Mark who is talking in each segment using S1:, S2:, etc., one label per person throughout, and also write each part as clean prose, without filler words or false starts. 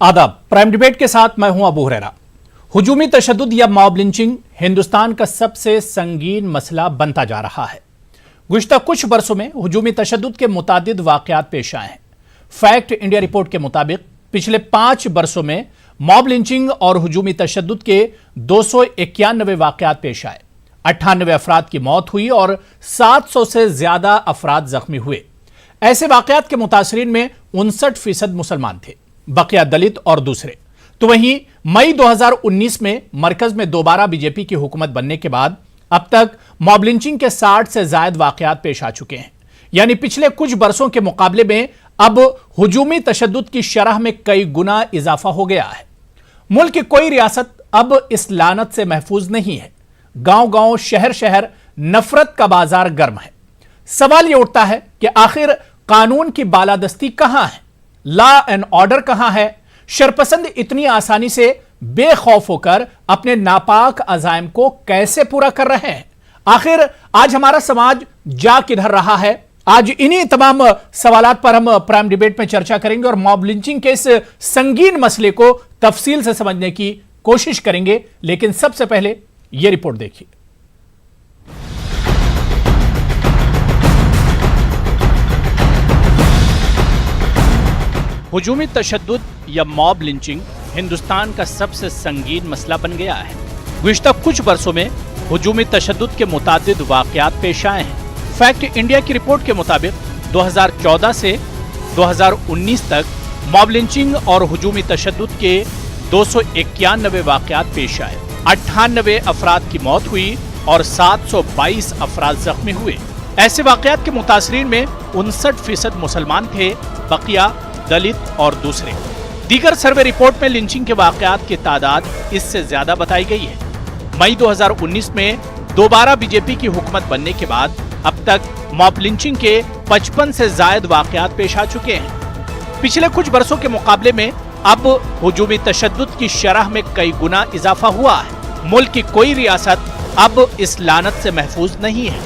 S1: आदाब। Prime debate के साथ मैं हूं अबू हुरैरा। हुजूमी तशद्दुद या मॉब लिंचिंग हिंदुस्तान का सबसे संगीन मसला बनता जा रहा है। गुज़िश्ता कुछ बरसों में हुजूमी तशद्दुद के मुतादिद वाक़यात पेश आए हैं। फैक्ट इंडिया रिपोर्ट के मुताबिक पिछले 5 बरसों में मॉब लिंचिंग और हुजूमी तशद्दुद के 291 वाक़यात पेश आए। 98 अफराद की मौत हुई और 700 से ज्यादा अफराद जख्मी हुए। ऐसे वाक़यात के मुतासरीन में 59% मुसलमान थे, बकिया दलित और दूसरे। तो वहीं मई 2019 में मरकज में दोबारा बीजेपी की हुकूमत बनने के बाद अब तक मॉब लिंचिंग के 60 से ज्यादा वाक़यात पेश आ चुके हैं। यानी पिछले कुछ बरसों के मुकाबले में अब हुजूमी तशद्दुद की शरह में कई गुना इजाफा हो गया है। मुल्क की कोई रियासत अब इस लानत से महफूज नहीं है। गांव गांव, शहर शहर नफरत का बाजार गर्म है। सवाल यह उठता है कि आखिर कानून की बालादस्ती कहां है, लॉ एंड ऑर्डर कहां है? शरपसंद इतनी आसानी से बेखौफ होकर अपने नापाक अज़ाइम को कैसे पूरा कर रहे हैं? आखिर आज हमारा समाज जा किधर रहा है? आज इन्हीं तमाम सवालात पर हम प्राइम डिबेट में चर्चा करेंगे और मॉब लिंचिंग के इस संगीन मसले को तफसील से समझने की कोशिश करेंगे। लेकिन सबसे पहले यह रिपोर्ट देखिए। हुजूमी तशद्दुद या मॉब लिंचिंग हिंदुस्तान का सबसे संगीन मसला बन गया है। गुज़िश्ता कुछ बरसों में हुजूमी तशद्दुद के मुतादिद वाक़यात पेश आए हैं। फैक्ट इंडिया की रिपोर्ट के मुताबिक 2014 से 2019 तक मॉब लिंचिंग और हुजूमी तशद्दुद के 291 वाक़यात पेश आए। 98 अफराद की मौत हुई और 722 अफराद जख्मी हुए। ऐसे वाक़यात के मुतासरीन में 59% मुसलमान थे, बकिया दलित और दूसरे। दीगर सर्वे रिपोर्ट में लिंचिंग के वाक़यात की तादाद इससे ज्यादा बताई गई है। मई 2019 में दोबारा बीजेपी की हुकूमत बनने के बाद अब तक मॉब लिंचिंग के 55 से ज्यादा वाक़यात पेश आ चुके हैं। पिछले कुछ बरसों के मुकाबले में अब हुजूमी तशद्दुद की शरह में कई गुना इजाफा हुआ है। मुल्क की कोई रियासत अब इस लानत से महफूज नहीं है।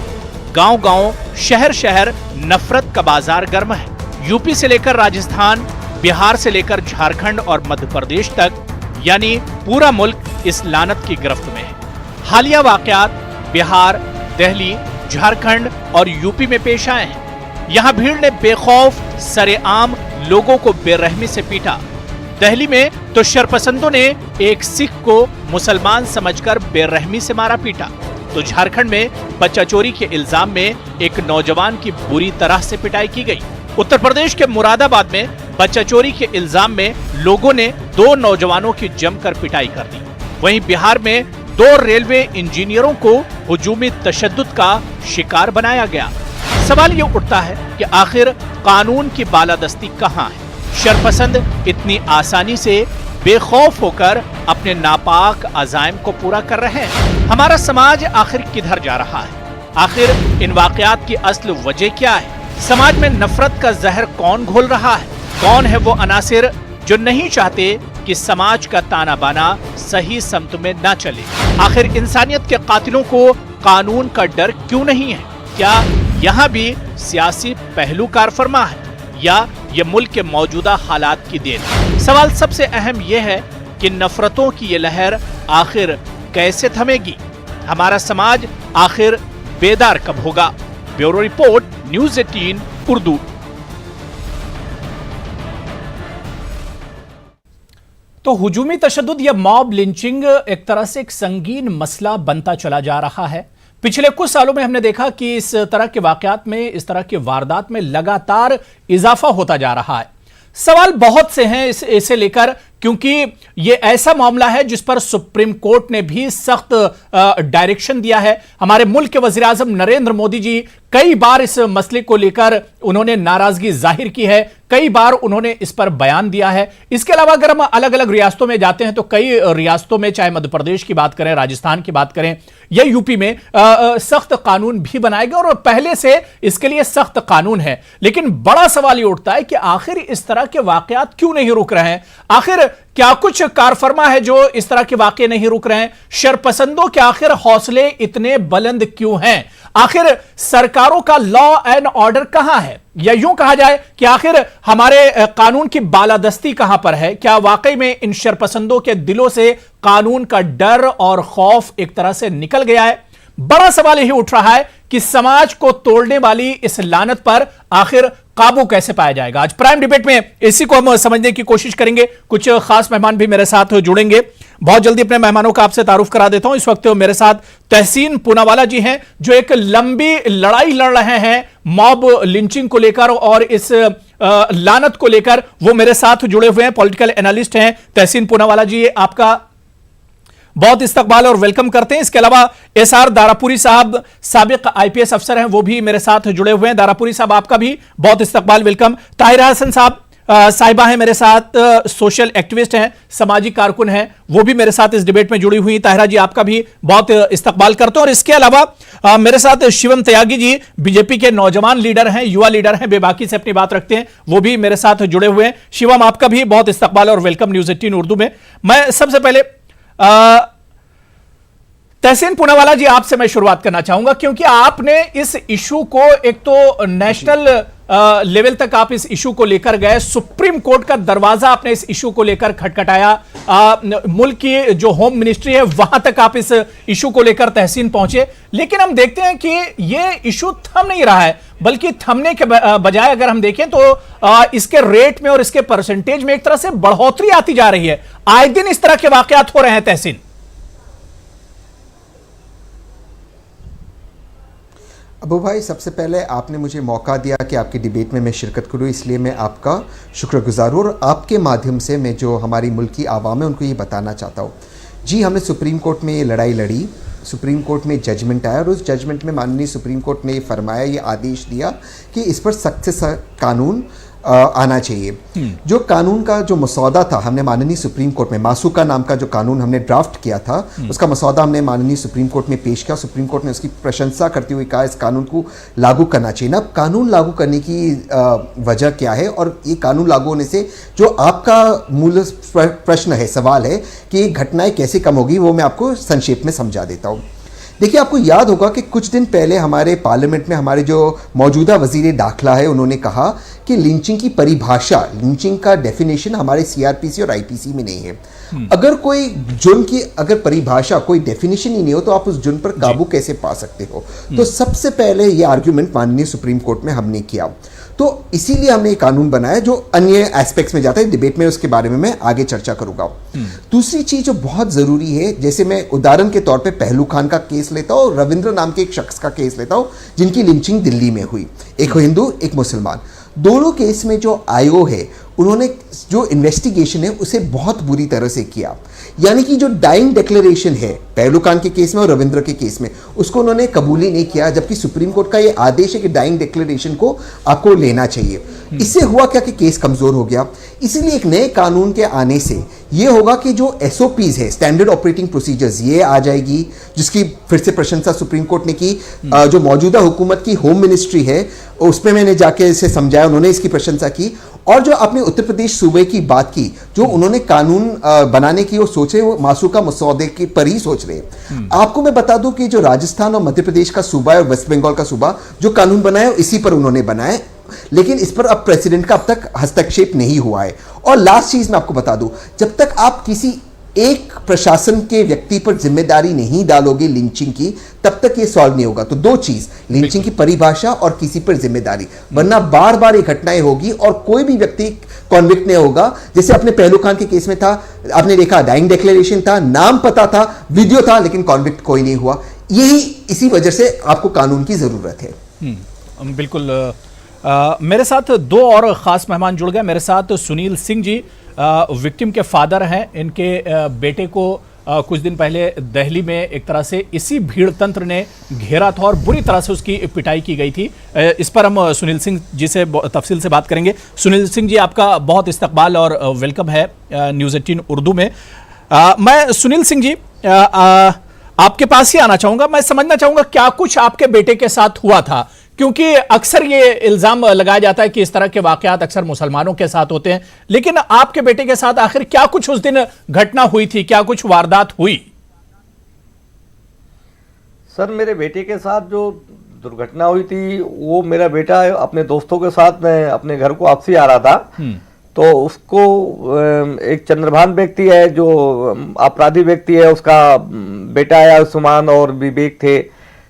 S1: गांव गांव, शहर शहर नफरत का बाजार गर्म है। यूपी से लेकर राजस्थान, बिहार से लेकर झारखंड और मध्य प्रदेश तक, यानी पूरा मुल्क इस लानत की गिरफ्त में है। हालिया वाक़यात बिहार, दिल्ली, झारखंड और यूपी में पेश आए हैं। यहां भीड़ ने बेखौफ सरेआम लोगों को बेरहमी से पीटा। दिल्ली में तो शरपसंदों ने एक सिख को मुसलमान समझकर बेरहमी से मारा पीटा। तो झारखंड में बच्चा चोरी के इल्जाम में एक नौजवान की बुरी तरह से पिटाई की गई। उत्तर प्रदेश के मुरादाबाद में बच्चा चोरी के इल्जाम में लोगों ने 2 नौजवानों की जमकर पिटाई कर दी। वहीं बिहार में 2 रेलवे इंजीनियरों को हुजूमी तशद्दुद का शिकार बनाया गया। सवाल ये उठता है कि आखिर कानून की बालादस्ती कहां है? शरपसंद इतनी आसानी से बेखौफ होकर अपने नापाक अज़ाइम को पूरा कर रहे हैं। हमारा समाज आखिर किधर जा रहा है? आखिर इन वाक़यात की असल वजह क्या है? समाज में नफरत का जहर कौन घोल रहा है? कौन है वो अनासिर जो नहीं चाहते कि समाज का ताना बाना सही समत में न चले? आखिर इंसानियत के कातिलों को कानून का डर क्यों नहीं है? क्या यहाँ भी सियासी पहलू कारफरमा है या ये मुल्क के मौजूदा हालात की देन? सवाल सबसे अहम यह है कि नफरतों की ये लहर आखिर कैसे थमेगी? हमारा समाज आखिर बेदार कब होगा? Bureau report, news 18 Urdu. तो हुजूमी तशद्दुद या मॉब लिंचिंग एक तरह से एक संगीन मसला बनता चला जा रहा है। पिछले कुछ सालों में हमने देखा कि इस तरह के वाक़यात में, इस तरह के वारदात में लगातार इजाफा होता जा रहा है। सवाल बहुत से हैं इसे लेकर, क्योंकि ये ऐसा मामला है जिस पर सुप्रीम कोर्ट ने भी सख्त डायरेक्शन दिया है। हमारे मुल्क के वज़ीर आज़म नरेंद्र मोदी जी कई बार इस मसले को लेकर उन्होंने नाराजगी जाहिर की है, कई बार उन्होंने इस पर बयान दिया है। इसके अलावा अगर हम अलग अलग रियासतों में जाते हैं तो कई रियासतों में, चाहे मध्य प्रदेश की बात करें, राजस्थान की बात करें या यूपी में, सख्त कानून भी बनाए गए और पहले से इसके लिए सख्त कानून है। लेकिन बड़ा सवाल ये उठता है कि आखिर इस तरह के वाक़यात क्यों नहीं रुक रहे हैं? आखिर क्या कुछ कारफरमा है जो इस तरह के वाकये नहीं रुक रहे हैं? शरपसंदों के आखिर हौसले इतने बुलंद क्यों हैं? आखिर सरकारों का लॉ एंड ऑर्डर कहां है? या यूं कहा जाए कि आखिर हमारे कानून की बालादस्ती कहां पर है? क्या वाकई में इन शरपसंदों के दिलों से कानून का डर और खौफ एक तरह से निकल गया है? बड़ा सवाल यही उठ रहा है कि समाज को तोड़ने वाली इस लानत पर आखिर काबू कैसे पाया जाएगा? आज प्राइम डिबेट में इसी को हम समझने की कोशिश करेंगे। कुछ खास मेहमान भी मेरे साथ जुड़ेंगे। बहुत जल्दी अपने मेहमानों का आपसे तारुफ करा देता हूं। इस वक्त मेरे साथ तहसीन पूनावाला जी हैं, जो एक लंबी लड़ाई लड़ रहे हैं मॉब लिंचिंग को लेकर और इस लानत को लेकर। वो मेरे साथ जुड़े हुए हैं, पॉलिटिकल एनालिस्ट हैं तहसीन पूनावाला जी। आपका बहुत इस्तकबाल और वेलकम करते हैं। इसके अलावा एसआर दारापुरी साहब साबिक आईपीएस अफसर हैं, वो भी मेरे साथ जुड़े हुए हैं। दारापुरी साहब आपका भी बहुत इस्तकबाल, वेलकम। ताहिरा हसन साहब साहिबा हैं मेरे साथ, सोशल एक्टिविस्ट हैं, सामाजिक कारकुन हैं, वो भी मेरे साथ इस डिबेट में जुड़ी हुई। ताहिरा जी आपका भी बहुत इस्तकबाल करते हैं। और इसके अलावा मेरे साथ शिवम त्यागी जी बीजेपी के नौजवान लीडर हैं, युवा लीडर हैं, बेबाकी से अपनी बात रखते हैं, वो भी मेरे साथ जुड़े हुए हैं। शिवम आपका भी बहुत इस्तकबाल और वेलकम न्यूज़ 18 उर्दू में। मैं सबसे पहले तहसीन पूनावाला जी आपसे मैं शुरुआत करना चाहूंगा, क्योंकि आपने इस इशू को एक तो नेशनल लेवल तक आप इस इशू को लेकर गए, सुप्रीम कोर्ट का दरवाजा आपने इस इशू को लेकर खटखटाया, मुल्क की जो होम मिनिस्ट्री है वहां तक आप इस इशू को लेकर तहसीन पहुंचे। लेकिन हम देखते हैं कि ये इशू थम नहीं रहा है, बल्कि थमने के बजाय अगर हम देखें तो इसके रेट में और इसके परसेंटेज में एक तरह से बढ़ोतरी आती जा रही है। आए दिन इस तरह के वाकयात हो रहे हैं तहसीन।
S2: अबू भाई, सबसे पहले आपने मुझे मौका दिया कि आपकी डिबेट में मैं शिरकत करूं, इसलिए मैं आपका शुक्रगुजार हूं। और आपके माध्यम से मैं जो हमारी मुल्क की आवाम है उनको ये बताना चाहता हूं। जी, हमने सुप्रीम कोर्ट में ये लड़ाई लड़ी, सुप्रीम कोर्ट में जजमेंट आया और उस जजमेंट में माननीय सुप्रीम कोर्ट ने ये फरमाया, ये आदेश दिया कि इस पर सख्त से सख्त कानून आना चाहिए। जो कानून का जो मसौदा था, हमने माननीय सुप्रीम कोर्ट में मासूका नाम का जो कानून हमने ड्राफ्ट किया था, उसका मसौदा हमने माननीय सुप्रीम कोर्ट में पेश किया। सुप्रीम कोर्ट ने उसकी प्रशंसा करते हुए कहा इस कानून को लागू करना चाहिए। ना, कानून लागू करने की वजह क्या है और ये कानून लागू होने से जो आपका मूल प्रश्न है, सवाल है कि घटनाएं कैसे कम होगी, वो मैं आपको संक्षेप में समझा देता हूँ। देखिए, आपको याद होगा कि कुछ दिन पहले हमारे पार्लियामेंट में हमारे जो मौजूदा वजीर दाखिला है, उन्होंने कहा कि लिंचिंग की परिभाषा, लिंचिंग का डेफिनेशन हमारे सीआरपीसी और आईपीसी में नहीं है। अगर कोई जुर्म की अगर परिभाषा, कोई डेफिनेशन ही नहीं हो तो आप उस जुर्म पर काबू कैसे पा सकते हो? तो सबसे पहले ये आर्ग्यूमेंट माननीय सुप्रीम कोर्ट में हमने किया। तो इसीलिए हमने एक कानून बनाया जो अन्य एस्पेक्ट्स में जाता है, डिबेट में उसके बारे में मैं आगे चर्चा करूंगा। दूसरी चीज जो बहुत जरूरी है, जैसे मैं उदाहरण के तौर पे पहलू खान का केस लेता हूं, रविंद्र नाम के एक शख्स का केस लेता हूं जिनकी लिंचिंग दिल्ली में हुई, एक हिंदू एक मुसलमान। दोनों केस में जो आईओ है उन्होंने जो इन्वेस्टिगेशन है उसे बहुत बुरी तरह से किया। यानी कि जो डाइंग डिक्लेरेशन है पहलू खान के केस में और रविंद्र के केस में, उसको उन्होंने कबूल ही नहीं किया, जबकि सुप्रीम कोर्ट का ये आदेश है कि डाइंग डिक्लेरेशन को आपको लेना चाहिए। इससे हुआ क्या कि केस कमजोर हो गया। इसीलिए एक नए कानून के आने से ये होगा कि जो एसओपीज है, स्टैंडर्ड ऑपरेटिंग प्रोसीजर्स, ये आ जाएगी, जिसकी फिर से प्रशंसा सुप्रीम कोर्ट ने की। जो मौजूदा हुकूमत की होम मिनिस्ट्री है उसमें मैंने जाके इसे समझाया, उन्होंने इसकी प्रशंसा की। और जो आपने उत्तर प्रदेश सूबे की बात की, जो उन्होंने कानून बनाने की वो सोचे, वो मासूका मसौदे के पर ही सोच रहे हैं। आपको मैं बता दूं कि जो राजस्थान और मध्य प्रदेश का सूबा है और वेस्ट बंगाल का सूबा जो कानून बनाया इसी पर उन्होंने बनाया, लेकिन इस पर अब प्रेसिडेंट का अब तक हस्तक्षेप नहीं हुआ है। और लास्ट चीज मैं आपको बता दूं, जब तक आप किसी एक प्रशासन के व्यक्ति पर जिम्मेदारी नहीं डालोगे लिंचिंग की, तब तक ये सॉल्व नहीं होगा। तो दो चीज, लिंचिंग की परिभाषा और किसी पर जिम्मेदारी, वरना बार बार ये घटनाएं होगी और कोई भी व्यक्ति कॉन्विक्ट नहीं होगा। जैसे अपने पहलू खान के केस में था, आपने देखा डाइंग डिक्लेरेशन था, नाम पता था, वीडियो था, लेकिन कॉन्विक्ट कोई नहीं हुआ। यही इसी वजह से आपको कानून की जरूरत है।
S1: बिल्कुल। मेरे साथ दो और खास मेहमान जुड़ गए। मेरे साथ सुनील सिंह जी विक्टिम के फादर हैं। इनके बेटे को कुछ दिन पहले दिल्ली में एक तरह से इसी भीड़ तंत्र ने घेरा था और बुरी तरह से उसकी पिटाई की गई थी। इस पर हम सुनील सिंह जी से तफसील से बात करेंगे। सुनील सिंह जी, आपका बहुत इस्तकबाल और वेलकम है न्यूज़ 18 उर्दू में। मैं सुनील सिंह जी आपके पास ही आना चाहूँगा। मैं समझना चाहूँगा क्या कुछ आपके बेटे के साथ हुआ था, क्योंकि अक्सर ये इल्जाम लगाया जाता है कि इस तरह के वाकयात अक्सर मुसलमानों के साथ होते हैं, लेकिन आपके बेटे के साथ आखिर क्या कुछ उस दिन घटना हुई थी, क्या कुछ वारदात हुई?
S3: सर, मेरे बेटे के साथ जो दुर्घटना हुई थी, वो मेरा बेटा अपने दोस्तों के साथ में अपने घर को वापसी आ रहा था। तो उसको एक चंद्रभान व्यक्ति है जो अपराधी व्यक्ति है, उसका बेटा है सुमान और विवेक थे।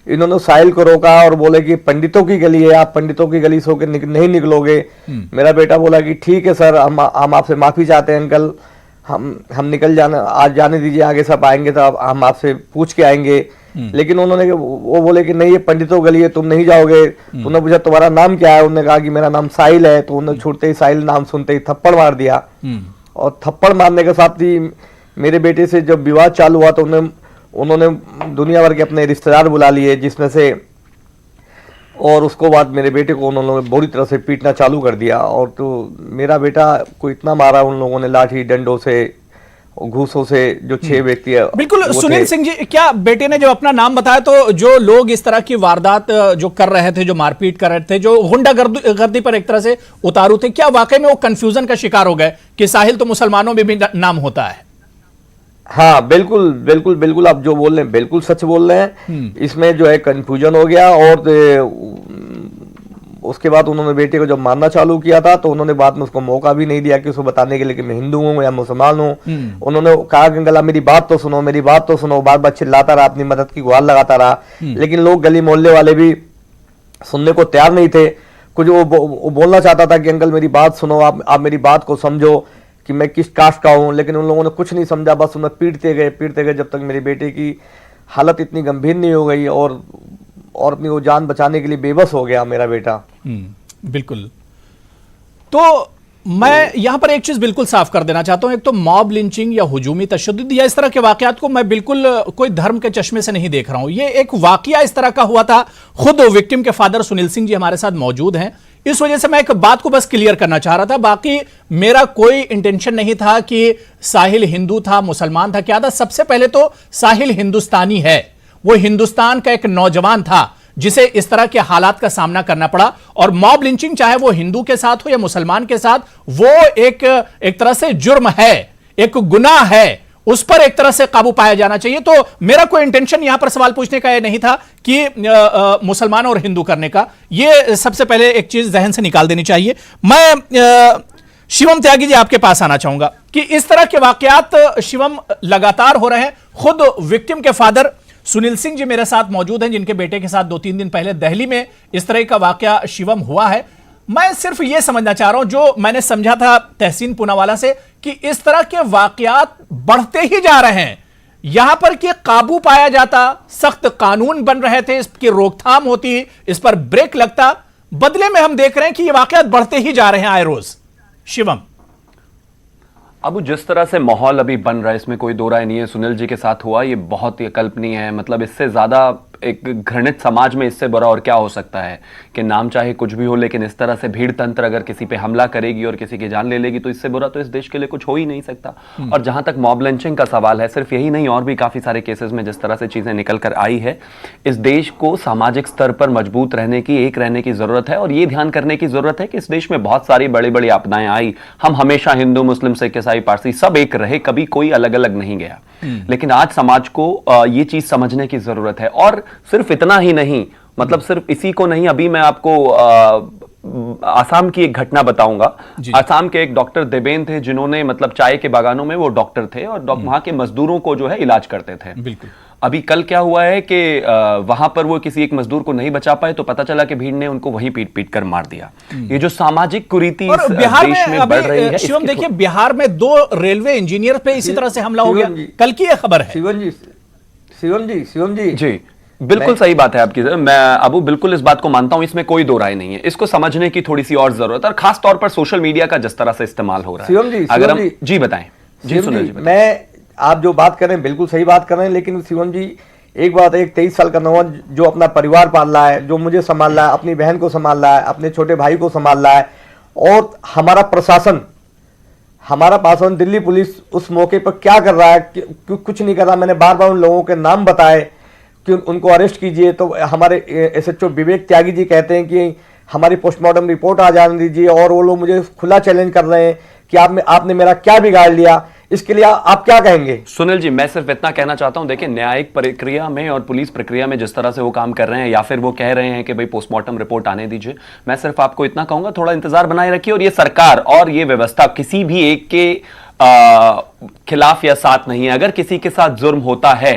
S3: इन्होंने साहिल को रोका और बोले कि पंडितों की गली है, आप पंडितों की गली से होकर नहीं निकलोगे। मेरा बेटा बोला कि ठीक है सर, हम आपसे माफी चाहते हैं अंकल, हम निकल जाना, आज जाने दीजिए, आगे सब आएंगे तो हम आपसे पूछ के आएंगे। लेकिन उन्होंने वो बोले कि नहीं, ये पंडितों गली है, तुम नहीं जाओगे। उन्होंने पूछा तुम्हारा नाम क्या है, उन्होंने कहा कि मेरा नाम साहिल है। तो उन्होंने छूटते ही साहिल नाम सुनते ही थप्पड़ मार दिया। और थप्पड़ मारने के साथ ही मेरे बेटे से जब विवाद चालू हुआ तो उन्होंने दुनिया भर के अपने रिश्तेदार बुला लिए, जिसमें से और उसको बाद मेरे बेटे को उन्होंने बुरी तरह से पीटना चालू कर दिया। और तो मेरा बेटा को इतना मारा उन लोगों ने, लाठी डंडों से, घूसों से, जो 6 व्यक्ति है।
S1: बिल्कुल सुनील सिंह जी, क्या बेटे ने जब अपना नाम बताया तो जो लोग इस तरह की वारदात जो कर रहे थे, जो मारपीट कर रहे थे, जो गुंडागर्दी पर एक तरह से उतारू थे, क्या वाकई में वो कंफ्यूजन का शिकार हो गए कि साहिल तो मुसलमानों में भी नाम होता है?
S3: हाँ, बिल्कुल बिल्कुल बिल्कुल, आप जो बोल रहे हैं बिल्कुल सच बोल रहे हैं। इसमें जो है कंफ्यूजन हो गया। और उसके बाद उन्होंने बेटे को जब मारना चालू किया था तो उन्होंने बाद में उसको मौका भी नहीं दिया कि उसको बताने के लिए कि मैं हिंदू हूँ या मुसलमान हूँ। उन्होंने कहा कि अंकल मेरी बात तो सुनो, मेरी बात तो सुनो। बार बार चिल्लाता रहा, अपनी मदद की गुहार लगाता रहा। लेकिन लोग गली मोहल्ले वाले भी सुनने को तैयार नहीं थे। कुछ वो बोलना चाहता था कि अंकल मेरी बात सुनो, आप मेरी बात को समझो कि मैं किस कास्ट का हूं। लेकिन उन लोगों ने कुछ नहीं समझा, बस उन्हें पीटते गए जब तक मेरे बेटे की हालत इतनी गंभीर नहीं हो गई और अपनी वो जान बचाने के लिए बेबस हो गया मेरा बेटा।
S1: बिल्कुल। तो मैं यहां पर एक चीज बिल्कुल साफ कर देना चाहता हूं, एक तो मॉब लिंचिंग या हुजूमी तशद्दुद या इस तरह के वाकयात को मैं बिल्कुल कोई धर्म के चश्मे से नहीं देख रहा हूं। ये एक वाकया इस तरह का हुआ था। खुद विक्टिम के फादर सुनील सिंह जी हमारे साथ मौजूद हैं, इस वजह से मैं एक बात को बस क्लियर करना चाह रहा था। बाकी मेरा कोई इंटेंशन नहीं था कि साहिल हिंदू था, मुसलमान था, क्या था। सबसे पहले तो साहिल हिंदुस्तानी है, वो हिंदुस्तान का एक नौजवान था जिसे इस तरह के हालात का सामना करना पड़ा। और मॉब लिंचिंग चाहे वो हिंदू के साथ हो या मुसलमान के साथ, वो एक तरह से जुर्म है, एक गुनाह है, उस पर एक तरह से काबू पाया जाना चाहिए। तो मेरा कोई इंटेंशन यहां पर सवाल पूछने का यह नहीं था कि मुसलमान और हिंदू करने का। यह सबसे पहले एक चीज जहन से निकाल देनी चाहिए। मैं शिवम त्यागी जी आपके पास आना चाहूंगा कि इस तरह के वाकयात शिवम लगातार हो रहे हैं। खुद विक्टिम के फादर सुनील सिंह जी मेरे साथ मौजूद हैं, जिनके बेटे के साथ 2-3 दिन पहले दिल्ली में इस तरह का वाकया शिवम हुआ है। मैं सिर्फ यह समझना चाह रहा हूं, जो मैंने समझा था तहसीन पूनावाला से, कि इस तरह के वाकयात बढ़ते ही जा रहे हैं। यहां पर कि काबू पाया जाता, सख्त कानून बन रहे थे, इसकी रोकथाम होती, इस पर ब्रेक लगता, बदले में हम देख रहे हैं कि ये वाकयात बढ़ते ही जा रहे हैं आए रोज। शिवम,
S4: अब जिस तरह से माहौल अभी बन रहा है, इसमें कोई दो राय नहीं है। सुनील जी के साथ हुआ ये बहुत ही अकल्पनीय है। मतलब इससे ज्यादा एक घृणित समाज में इससे बुरा और क्या हो सकता है कि नाम चाहे कुछ भी हो, लेकिन इस तरह से भीड़ तंत्र अगर किसी पे हमला करेगी और किसी की जान ले लेगी तो इससे बुरा तो इस देश के लिए कुछ हो ही नहीं सकता। और जहां तक मॉब लिंचिंग का सवाल है, सिर्फ यही नहीं और भी काफी सारे केसेस में जिस तरह से चीजें निकल कर आई है, इस देश को सामाजिक स्तर पर मजबूत रहने की, एक रहने की जरूरत है। और ये ध्यान करने की जरूरत है कि इस देश में बहुत सारी बड़ी बड़ी आपदाएं आई, हम हमेशा हिंदू, मुस्लिम, सिख, ईसाई, पारसी सब एक रहे, कभी कोई अलग अलग नहीं गया। लेकिन आज समाज को ये चीज समझने की जरूरत है। और सिर्फ इतना ही नहीं, मतलब सिर्फ इसी को नहीं, अभी मैं आपको आसाम की एक घटना बताऊंगा। आसाम के एक डॉक्टर देबेन थे, जिन्होंने मतलब चाय के बागानों में वो डॉक्टर थे और वहां के मजदूरों को जो है इलाज करते थे।
S1: बिल्कुल।
S4: अभी कल क्या हुआ है कि वहां पर वो किसी एक मजदूर को नहीं बचा पाए तो पता चला कि भीड़ ने उनको वहीं पीट पीट कर मार दिया। ये जो सामाजिक कुरीति इस
S1: बिहार
S4: देश में बढ़ रही है,
S1: शिवम देखिए, बिहार में 2 रेलवे इंजीनियर पे इसी तरह से हमला हो गया, कल की यह खबर है।
S3: शिवम जी
S4: बिल्कुल सही बात है आपकी। मैं अबू बिल्कुल इस बात को मानता हूं, इसमें कोई दो राय नहीं है। इसको समझने की थोड़ी सी और जरूरत है, और खास तौर पर सोशल मीडिया का जिस तरह से इस्तेमाल हो रहा है। अगर हम जी बताएं। जी सुनील जी,
S3: मैं आप जो बात कर रहे हैं बिल्कुल सही बात कर रहे हैं, लेकिन शिवम जी एक बात है, एक 23 साल का नौजवान जो अपना परिवार पाल रहा है, जो मुझे संभाल रहा है, अपनी बहन को संभाल रहा है, अपने छोटे भाई को संभाल रहा है, और हमारा प्रशासन दिल्ली पुलिस उस मौके पर क्या कर रहा है, कुछ नहीं कर रहा। मैंने बार बार उन लोगों के नाम बताए, कि उनको अरेस्ट कीजिए, तो हमारे एसएचओ विवेक त्यागी जी कहते हैं कि हमारी पोस्टमार्टम रिपोर्ट आ जाने दीजिए, और वो लोग मुझे खुला चैलेंज कर रहे हैं कि आपने मेरा क्या बिगाड़ लिया। इसके लिए आप क्या कहेंगे?
S4: सुनील जी, मैं सिर्फ इतना कहना चाहता हूं, देखिए न्यायिक प्रक्रिया में और पुलिस प्रक्रिया में जिस तरह से वो काम कर रहे हैं, या फिर वो कह रहे हैं कि भाई पोस्टमार्टम रिपोर्ट आने दीजिए, मैं सिर्फ आपको इतना कहूंगा, थोड़ा इंतजार बनाए रखिए। और ये सरकार और ये व्यवस्था किसी भी एक के खिलाफ या साथ नहीं है। अगर किसी के साथ जुर्म होता है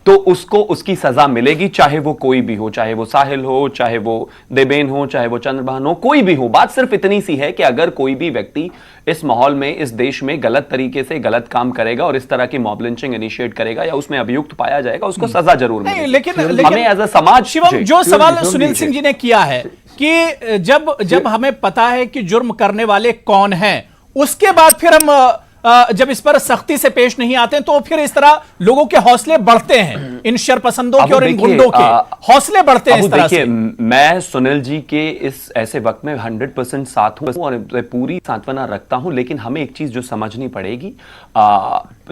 S4: तो उसको उसकी सजा मिलेगी, चाहे वो कोई भी हो, चाहे वो साहिल हो, चाहे वो देबेन हो, चाहे वो चंद्रभान हो, कोई भी हो। बात सिर्फ इतनी सी है कि अगर कोई भी व्यक्ति इस माहौल में, इस देश में गलत तरीके से गलत काम करेगा और इस तरह की मॉब लिंचिंग इनिशिएट करेगा या उसमें अभियुक्त पाया जाएगा, उसको सजा जरूर मिलेगी।
S1: लेकिन
S4: हमें एज अ समाज,
S1: शिवम, जो सवाल सुनील सिंह जी ने किया है कि जब हमें पता है कि जुर्म करने वाले कौन हैं, उसके बाद फिर हम जब इस पर सख्ती से पेश नहीं आते तो फिर इस तरह लोगों के हौसले बढ़ते हैं, इन शरपसंदों के और इन गुंडों के हौसले बढ़ते हैं इस तरह से।
S4: मैं सुनील जी के इस ऐसे वक्त में 100% साथ हूं और पूरी सांत्वना रखता हूं, लेकिन हमें एक चीज जो समझनी पड़ेगी,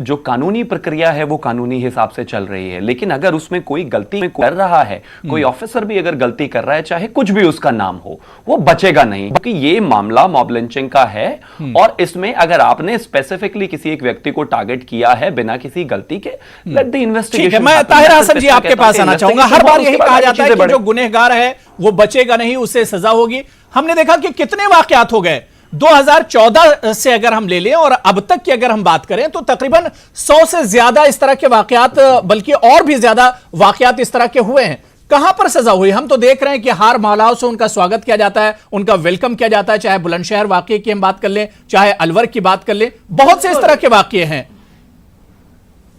S4: जो कानूनी प्रक्रिया है वो कानूनी हिसाब से चल रही है, लेकिन अगर उसमें कोई गलती कर रहा है, कोई ऑफिसर भी अगर गलती कर रहा है, चाहे कुछ भी उसका नाम हो, वो बचेगा नहीं, क्योंकि ये मामला मॉब लिंचिंग का है। और इसमें अगर आपने स्पेसिफिकली किसी एक व्यक्ति को टारगेट किया है बिना किसी गलती के, लेट द इन्वेस्टिगेशन।
S1: मैं ताहिर हसन जी आपके पास आना चाहूंगा। हर बार यही कहा जाता है कि जो गुनहगार है वो बचेगा नहीं, उससे सजा होगी। हमने देखा कि कितने वाकयात हो गए 2014 से अगर हम ले लें और अब तक की अगर हम बात करें तो तकरीबन 100 से ज्यादा इस तरह के वाकयात, बल्कि और भी ज्यादा वाकयात इस तरह के हुए हैं। कहां पर सजा हुई? हम तो देख रहे हैं कि हार मालाओं से उनका स्वागत किया जाता है, उनका वेलकम किया जाता है, चाहे बुलंदशहर वाकये की हम बात कर लें, चाहे अलवर की बात कर लें, बहुत से इस तरह के वाकये हैं।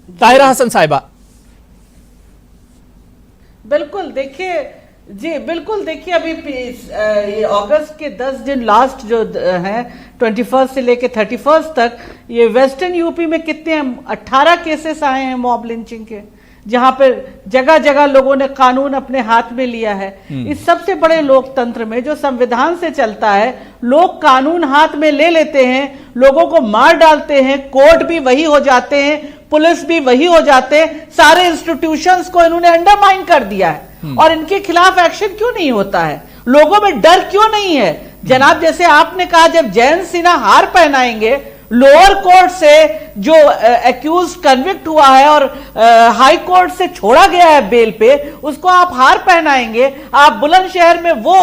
S1: ताहिरा हसन साहिबा।
S5: बिल्कुल, देखिए जी, बिल्कुल देखिए, अभी ये अगस्त के 10 दिन लास्ट जो हैं 21 से लेके 31 तक, ये वेस्टर्न यूपी में कितने 18 केसेस आए हैं मॉब लिंचिंग के, जहां पर जगह जगह लोगों ने कानून अपने हाथ में लिया है। इस सबसे बड़े लोकतंत्र में जो संविधान से चलता है, लोग कानून हाथ में ले लेते हैं, लोगों को मार डालते हैं, कोर्ट भी वही हो जाते हैं, पुलिस भी वही हो जाते हैं, सारे इंस्टीट्यूशंस को इन्होंने अंडरमाइन कर दिया है। और इनके खिलाफ एक्शन क्यों नहीं होता है? लोगों में डर क्यों नहीं है? जनाब, जैसे आपने कहा, जब जयंत सिन्हा हार पहनाएंगे, लोअर कोर्ट से जो एक्यूज कन्विक्ट हुआ है और हाई कोर्ट से छोड़ा गया है बेल पे, उसको आप हार पहनाएंगे। आप बुलंदशहर में वो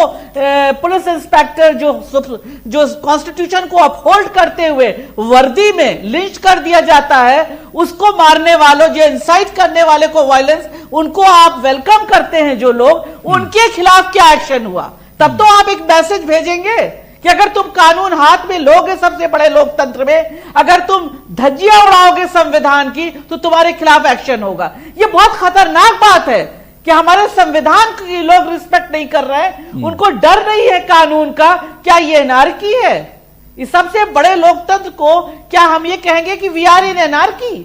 S5: पुलिस इंस्पेक्टर जो कॉन्स्टिट्यूशन को अपहोल्ड करते हुए वर्दी में लिंच कर दिया जाता है, उसको मारने वालों, जो इंसाइट करने वाले को वायलेंस, उनको आप वेलकम करते हैं जो लोग, उनके खिलाफ क्या एक्शन हुआ? तब तो आप एक मैसेज भेजेंगे कि अगर तुम कानून हाथ में लोगे सबसे बड़े लोकतंत्र में, अगर तुम धज्जियां उड़ाओगे संविधान की, तो तुम्हारे खिलाफ एक्शन होगा। ये बहुत खतरनाक बात है कि हमारे संविधान की लोग रिस्पेक्ट नहीं कर रहे हैं, उनको डर नहीं है कानून का। क्या ये एनार्की है? इस सबसे बड़े लोकतंत्र को क्या हम ये कहेंगे कि वी आर इन एनार्की?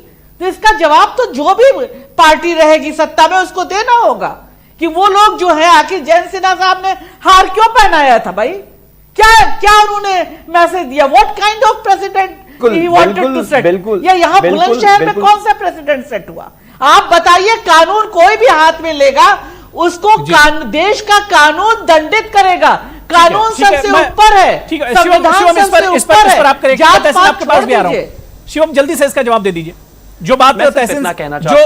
S5: तो इसका जवाब तो जो भी पार्टी रहेगी सत्ता में उसको देना होगा कि वो लोग जो है, आखिर जयंत सिन्हा साहब ने हार क्यों पहनाया था भाई? क्या उन्होंने मैसेज दिया? What kind of president he wanted to set? या यहां बुलंदशहर में कौन सा प्रेसिडेंट सेट हुआ? आप बताइए। कानून कोई भी हाथ में लेगा, उसको देश का कानून दंडित करेगा। कानून सबसे ऊपर है, संविधान सबसे ऊपर है।
S1: आपके पास भी आ रहा हूं। शिवम, जल्दी से इसका जवाब दे दीजिए। जो बात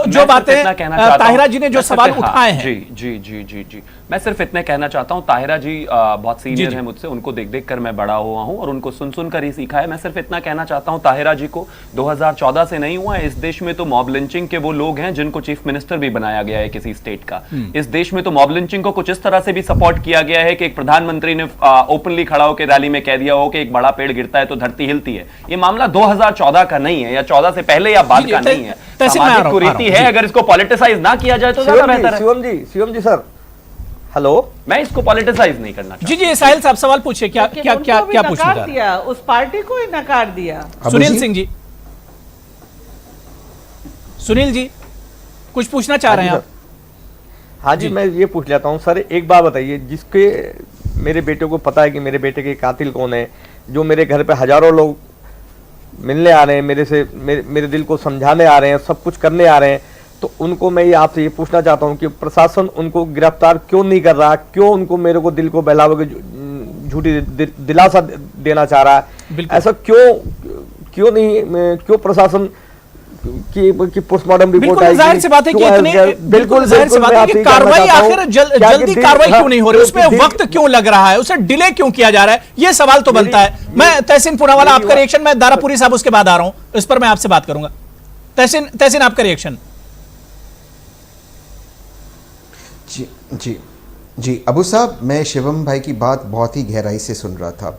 S1: जो बातें ताहिरा जी ने जो सवाल उठाए हैं,
S4: जी मैं सिर्फ इतने कहना चाहता हूं। ताहिरा जी बहुत सीनियर हैं मुझसे, उनको देख देख कर मैं बड़ा हुआ हूं और उनको सुन सुन कर ही सीखा है। मैं सिर्फ इतना कहना चाहता हूं ताहिरा जी को, 2014 से नहीं हुआ है इस देश में तो मॉब लिंचिंग के वो लोग हैं जिनको चीफ मिनिस्टर भी बनाया गया है किसी स्टेट का। इस देश में तो मॉब लिंचिंग को कुछ इस तरह से भी सपोर्ट किया गया है कि एक प्रधानमंत्री ने ओपनली खड़ा होकर रैली में कह दिया हो कि एक बड़ा पेड़ गिरता है तो धरती हिलती है। ये मामला 2014 का नहीं है, या 14 से पहले या बाद का नहीं है, सामाजिक कुरीति है। अगर इसको पॉलिटिसाइज ना किया जाए तो ज्यादा बेहतर है।
S3: शिवम जी सर, हेलो,
S4: मैं इसको पॉलिटिसाइज नहीं करना चाहता।
S1: जी साहिल साहब सवाल पूछिए। क्या पूछना चाह
S5: दिया? उस पार्टी को ही नकार दिया।
S1: सुनील सिंह जी, सुनील जी कुछ पूछना चाह रहे हैं आप?
S3: हाँ जी, मैं ये पूछ लेता हूँ सर, एक बात बताइए, जिसके मेरे बेटे को पता है कि मेरे बेटे के कातिल कौन है, जो मेरे घर पे हजारों लोग मिलने आ रहे हैं, मेरे दिल को समझाने आ रहे हैं, सब कुछ करने आ रहे हैं, तो उनको मैं ये आपसे ये पूछना चाहता हूँ कि प्रशासन उनको गिरफ्तार क्यों नहीं कर रहा, क्यों उनको मेरे को दिल को बहलावे के झूठी दिलासा देना चाह रहा है, ऐसा क्यों नहीं, क्यों प्रशासन की पोस्टमार्टम रिपोर्ट आएगी?
S1: जाहिर सी बात है कि इतने बिल्कुल जाहिर सी बात है कि कार्रवाई आखिर जल्दी कार्रवाई क्यों नहीं हो रही, उसमें वक्त क्यों लग रहा है, उसे डिले क्यों किया जा रहा है, ये सवाल तो बनता है। मैं तहसीन पूनावाला, आपका रिएक्शन, मैं दारापुरी साहब उसके बाद आ रहा हूं, इस पर मैं आपसे बात करूंगा। तहसीन आपका रिएक्शन।
S2: जी अबू साहब, मैं शिवम भाई की बात बहुत ही गहराई से सुन रहा था।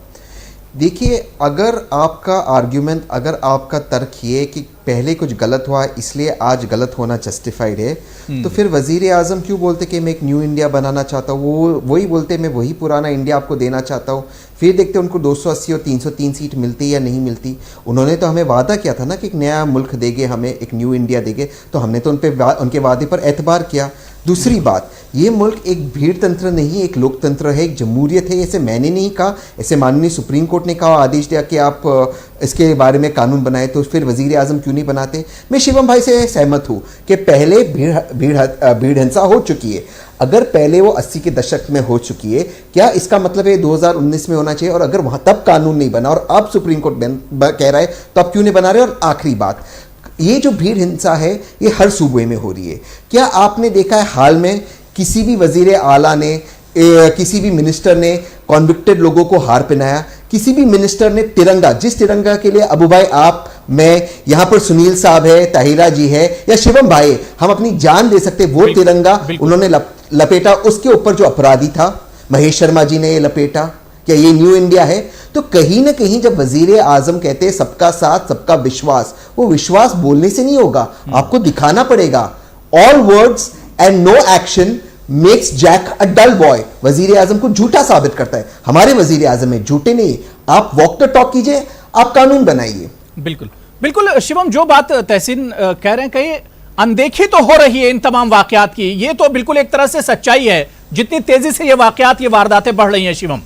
S2: देखिए, अगर आपका आर्ग्यूमेंट, अगर आपका तर्क ये कि पहले कुछ गलत हुआ इसलिए आज गलत होना जस्टिफाइड है, तो फिर वजीर आजम क्यों बोलते कि मैं एक न्यू इंडिया बनाना चाहता हूँ, वो वही बोलते मैं वही पुराना इंडिया आपको देना चाहता हूँ। फिर देखते उनको 280 और 303 सीट मिलती या नहीं मिलती। उन्होंने तो हमें वादा किया था ना कि एक नया मुल्क देंगे, हमें एक न्यू इंडिया देंगे, तो हमने तो उनके वादे पर एतबार किया। दूसरी बात, ये मुल्क एक भीड़ तंत्र नहीं, एक लोकतंत्र है, एक जमहूरियत है। ऐसे मैंने नहीं कहा, ऐसे माननीय सुप्रीम कोर्ट ने कहा, आदेश दिया कि आप इसके बारे में कानून बनाए, तो फिर वजीर आजम क्यों नहीं बनाते? मैं शिवम भाई से सहमत हूँ कि पहले भीड़ हिंसा हो चुकी है। अगर पहले वो 80 के दशक में हो चुकी है, क्या इसका मतलब है 2019 में होना चाहिए? और अगर वहाँ तब कानून नहीं बना और अब सुप्रीम कोर्ट कह रहा है, तो अब क्यों नहीं बना रहे? और आखिरी बात, ये जो भीड़ हिंसा है ये हर सूबे में हो रही है। क्या आपने देखा है हाल में किसी भी वजीर आला ने, किसी भी मिनिस्टर ने कॉन्विक्टेड लोगों को हार पहनाया? किसी भी मिनिस्टर ने तिरंगा, जिस तिरंगा के लिए अबू भाई, आप, मैं, यहां पर सुनील साहब है, ताहिरा जी है या शिवम भाई, हम अपनी जान दे सकते, वो तिरंगा उन्होंने लपेटा, उसके ऊपर जो अपराधी था महेश शर्मा जी ने ये लपेटा। क्या ये न्यू इंडिया है? तो कहीं ना कहीं जब वजीर आजम कहते हैं सबका साथ सबका विश्वास, वो विश्वास बोलने से नहीं होगा, आपको दिखाना पड़ेगा। All words and no action makes Jack a dull boy. वजीर आजम को झूठा साबित करता है। हमारे वजीर आजम में झूठे नहीं, आप वॉक द टॉक कीजिए, आप कानून बनाइए।
S1: बिल्कुल शिवम, जो बात तहसीन कह रहे हैं, कहीं अनदेखी तो हो रही है इन तमाम वाकयात की, ये तो बिल्कुल एक तरह से सच्चाई है, जितनी तेजी से ये वाकयात, ये वारदातें बढ़ रही हैं। शिवम,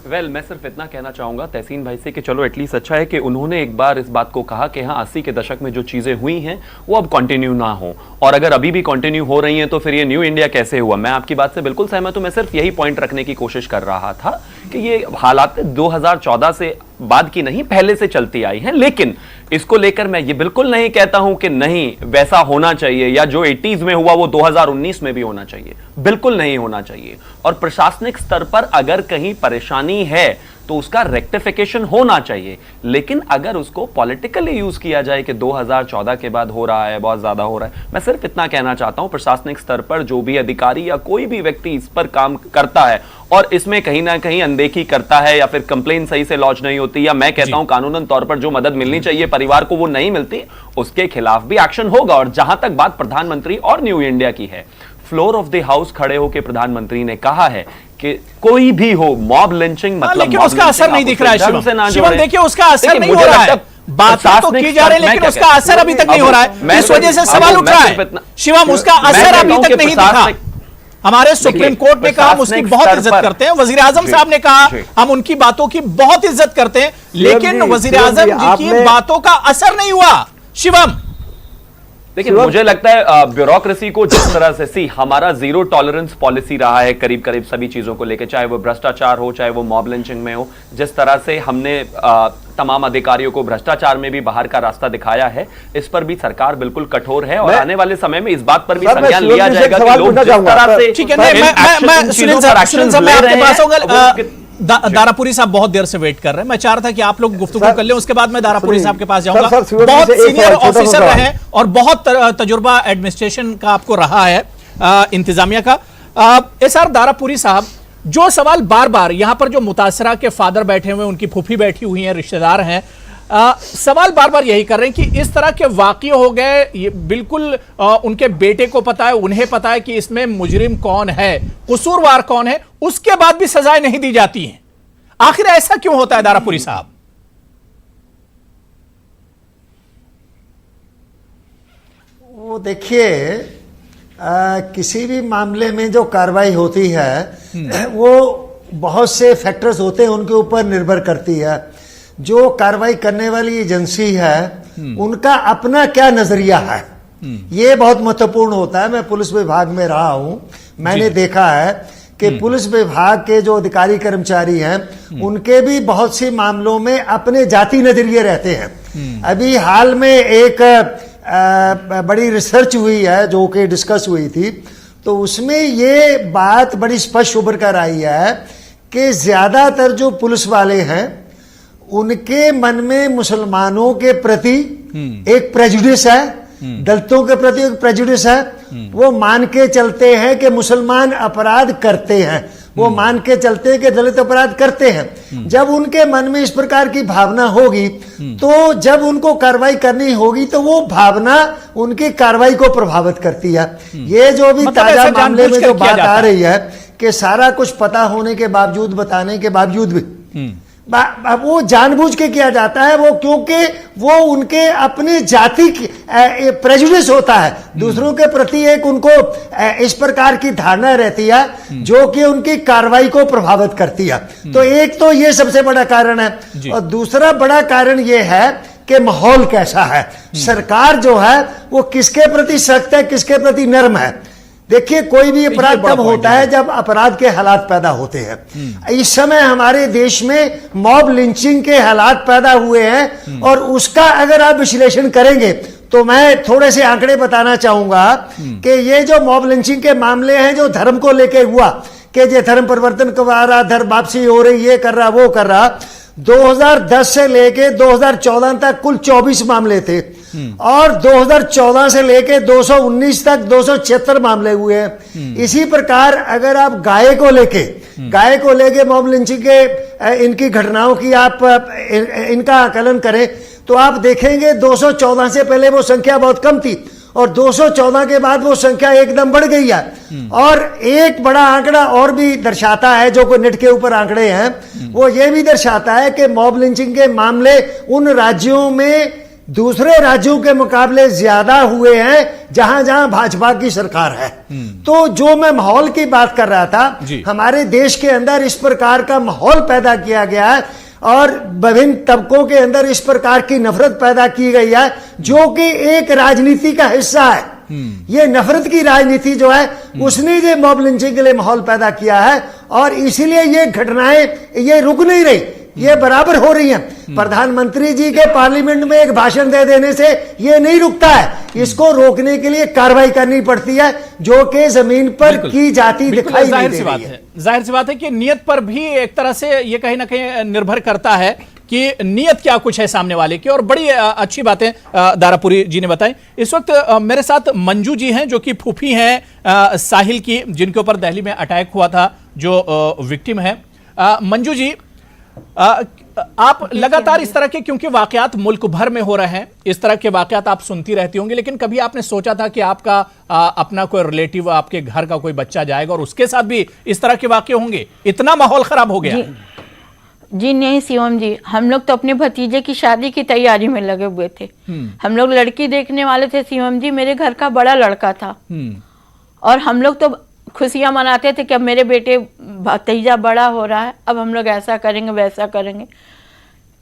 S4: मैं सिर्फ इतना कहना चाहूंगा तहसीन भाई से कि चलो एटलीस्ट अच्छा है कि उन्होंने एक बार इस बात को कहा कि हाँ 80 के दशक में जो चीजें हुई हैं वो अब कंटिन्यू ना हो, और अगर अभी भी कंटिन्यू हो रही हैं तो फिर ये न्यू इंडिया कैसे हुआ। मैं आपकी बात से बिल्कुल सहमत हूं। मैं सिर्फ यही पॉइंट रखने की कोशिश कर रहा था कि ये हालात 2014 से बाद की नहीं, पहले से चलती आई हैं, लेकिन इसको लेकर मैं ये बिल्कुल नहीं कहता हूं कि नहीं वैसा होना चाहिए, या जो 80s में हुआ वो 2019 में भी होना चाहिए, बिल्कुल नहीं होना चाहिए। और प्रशासनिक स्तर पर अगर कहीं परेशानी है तो उसका रेक्टिफिकेशन होना चाहिए, लेकिन अगर उसको पॉलिटिकली यूज किया जाए कि 2014 के बाद हो रहा है, बहुत ज्यादा हो रहा है, मैं सिर्फ इतना कहना चाहता हूं प्रशासनिक स्तर पर जो भी अधिकारी या कोई भी व्यक्ति इस पर काम करता है और इसमें कहीं ना कहीं अनदेखी करता है, या फिर कंप्लेन सही से लॉन्च नहीं होती, या मैं कहता हूं कानूनन तौर पर जो मदद मिलनी चाहिए परिवार को वो नहीं मिलती, उसके खिलाफ भी एक्शन होगा। और जहां तक बात प्रधानमंत्री और न्यू इंडिया की है, फ्लोर ऑफ द हाउस खड़े होकर प्रधानमंत्री ने कहा है कि कोई भी हो मॉब लिंचिंग, मतलब
S1: लेकिन उसका असर नहीं दिख रहा है। शिवम देखिए, उसका असर नहीं हो रहा है, बातें तो की जा रही है लेकिन उसका असर अभी तक नहीं हो रहा है, इस वजह से सवाल उठ रहा है। शिवम, उसका असर अभी तक नहीं दिखा। हमारे सुप्रीम कोर्ट ने कहा हम उसकी बहुत इज्जत करते हैं, वजीर आजम साहब ने कहा हम उनकी बातों की बहुत इज्जत करते हैं, लेकिन वजीर आजम जी की बातों का असर नहीं हुआ। शिवम
S4: देखिए, मुझे लगता है ब्यूरोक्रेसी को जिस तरह से हमारा जीरो टॉलरेंस पॉलिसी रहा है करीब करीब सभी चीजों को लेकर, चाहे वो भ्रष्टाचार हो, चाहे वो मॉब लिंचिंग में हो, जिस तरह से हमने तमाम अधिकारियों को भ्रष्टाचार में भी बाहर का रास्ता दिखाया है, इस पर भी सरकार बिल्कुल कठोर है। और आने वाले समय में इस बात पर भी संज्ञान लिया जाएगा कि लोग जिस तरह से
S1: ठीक है। मैं सुनील साहब मैं आपके पास आऊंगा। दारापुरी साहब बहुत देर से वेट कर रहे हैं, मैं चाह रहा था कि आप लोग गुफ्तगू कर लें, उसके बाद मैं दारापुरी साहब के पास जाऊंगा। बहुत सीनियर ऑफिसर रहे और बहुत तजुर्बा एडमिनिस्ट्रेशन का आपको रहा है, इंतजामिया का। एसआर दारापुरी साहब, जो सवाल बार बार यहां पर जो मुतासरा के फादर बैठे हुए, उनकी फूफी बैठी हुई हैं, रिश्तेदार हैं, सवाल बार बार यही कर रहे हैं कि इस तरह के वाकये हो गए, ये बिल्कुल उनके बेटे को पता है, उन्हें पता है कि इसमें मुजरिम कौन है, कसूरवार कौन है, उसके बाद भी सजाएं नहीं दी जाती हैं। आखिर ऐसा क्यों होता है दारापुरी साहब?
S6: वो देखिए, किसी भी मामले में जो कार्रवाई होती है वो बहुत से फैक्टर्स होते हैं, उनके ऊपर निर्भर करती है। जो कार्रवाई करने वाली एजेंसी है उनका अपना क्या नजरिया है, ये बहुत महत्वपूर्ण होता है। मैं पुलिस विभाग में रहा हूं, मैंने देखा है कि पुलिस विभाग के जो अधिकारी कर्मचारी हैं उनके भी बहुत से मामलों में अपने जाति नजरिए रहते हैं। अभी हाल में एक बड़ी रिसर्च हुई है जो कि डिस्कस हुई थी, तो उसमें ये बात बड़ी स्पष्ट उभर कर आई है कि ज्यादातर जो पुलिस वाले हैं उनके मन में मुसलमानों के प्रति एक प्रेजुडिस है, दलितों के प्रति एक प्रेजुडिस है। वो मान के चलते हैं कि मुसलमान अपराध करते हैं, वो मान के चलते हैं कि दलित अपराध करते हैं। जब उनके मन में इस प्रकार की भावना होगी तो जब उनको कार्रवाई करनी होगी तो वो भावना उनकी कार्रवाई को प्रभावित करती है। ये जो भी ताजा मामले में जो बात आ रही है कि सारा कुछ पता होने के बावजूद, बताने के बावजूद भी वो जानबूझ के किया जाता है, वो क्योंकि वो उनके अपने जाति की प्रेजुडिस होता है, दूसरों के प्रति एक उनको इस प्रकार की धारणा रहती है जो कि उनकी कार्रवाई को प्रभावित करती है। तो एक तो ये सबसे बड़ा कारण है, और दूसरा बड़ा कारण ये है कि माहौल कैसा है, सरकार जो है वो किसके प्रति सख्त है, किसके प्रति नर्म है। देखिए, कोई भी अपराध तब होता है जब अपराध के हालात पैदा होते हैं। इस समय हमारे देश में मॉब लिंचिंग के हालात पैदा हुए हैं, और उसका अगर आप विश्लेषण करेंगे तो मैं थोड़े से आंकड़े बताना चाहूंगा कि ये जो मॉब लिंचिंग के मामले हैं जो धर्म को लेके हुआ कि ये धर्म परिवर्तन करवा रहा, धर्म वापसी हो रही, ये कर रहा, वो कर रहा, 2010 से लेके 2014 तक कुल 24 मामले थे, और 2014 से लेके 219 तक 276 मामले हुए हैं। इसी प्रकार अगर आप गाय को लेके मॉब लिंचिंग के इनकी घटनाओं की आप इनका आकलन करें तो आप देखेंगे 214 से पहले वो संख्या बहुत कम थी, और 214 के बाद वो संख्या एकदम बढ़ गई है। और एक बड़ा आंकड़ा और भी दर्शाता है, जो कोई नेट के ऊपर आंकड़े हैं, वो ये भी दर्शाता है कि मॉब लिंचिंग के मामले उन राज्यों में दूसरे राज्यों के मुकाबले ज्यादा हुए हैं जहां जहां भाजपा की सरकार है। तो जो मैं माहौल की बात कर रहा था, हमारे देश के अंदर इस प्रकार का माहौल पैदा किया गया है और विभिन्न तबकों के अंदर इस प्रकार की नफरत पैदा की गई है जो कि एक राजनीति का हिस्सा है। ये नफरत की राजनीति जो है उसने ये मॉब लिंचिंग के लिए माहौल पैदा किया है, और इसीलिए ये घटनाएं ये रुक नहीं रही, ये बराबर हो रही हैं। प्रधानमंत्री जी के पार्लियामेंट में एक भाषण दे देने से ये नहीं रुकता है, इसको रोकने के लिए कार्रवाई करनी पड़ती है जो कि जमीन पर की जाती दिखाई नहीं दे रही है।
S1: जाहिर सी बात है कि नियत पर भी एक तरह से ये कहीं ना कहीं निर्भर करता है कि नियत क्या कुछ है सामने वाले की। और बड़ी अच्छी बातें दारापुरी जी ने बताई। इस वक्त मेरे साथ मंजू जी हैं जो कि फूफी हैं साहिल की, जिनके ऊपर दिल्ली में अटैक हुआ था, जो विक्टिम है। मंजू जी, आप लगातार इस तरह के, क्योंकि वाकयात मुल्क भर में हो रहे हैं, इस तरह के वाकयात आप सुनती रहती होंगी, लेकिन कभी आपने सोचा था कि आपका अपना कोई रिलेटिव, आपके घर का कोई बच्चा जाएगा और उसके साथ भी इस तरह के वाकये होंगे? इतना माहौल खराब हो गया।
S7: जी नहीं शिवम जी, हम लोग तो अपने भतीजे की शादी की तैयारी में लगे हुए थे। हम लोग लड़की देखने वाले थे शिवम जी, मेरे घर का बड़ा लड़का था, और हम लोग तो खुशियां मनाते थे कि अब मेरे बेटे भतीजा बड़ा हो रहा है, अब हम लोग ऐसा करेंगे वैसा करेंगे।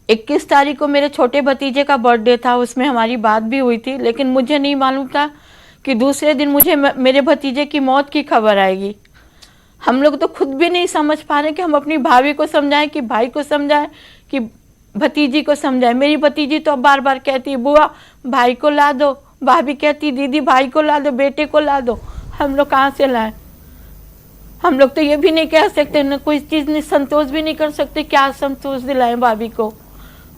S7: 21 तारीख को मेरे छोटे भतीजे का बर्थडे था, उसमें हमारी बात भी हुई थी, लेकिन मुझे नहीं मालूम था कि दूसरे दिन मुझे मेरे भतीजे की मौत की खबर आएगी। हम लोग तो खुद भी नहीं समझ पा रहे कि हम अपनी भाभी को समझाएं, कि भाई को समझाएं, कि भतीजी को समझाएं। मेरी भतीजी तो बार बार कहती है बुआ भाई को ला दो, भाभी कहती दीदी भाई को ला दो, बेटे को ला दो। हम लोग कहाँ से लाएं? हम लोग तो ये भी नहीं कह सकते, न कोई चीज़ नहीं, संतोष भी नहीं कर सकते, क्या संतोष दिलाएं भाभी को।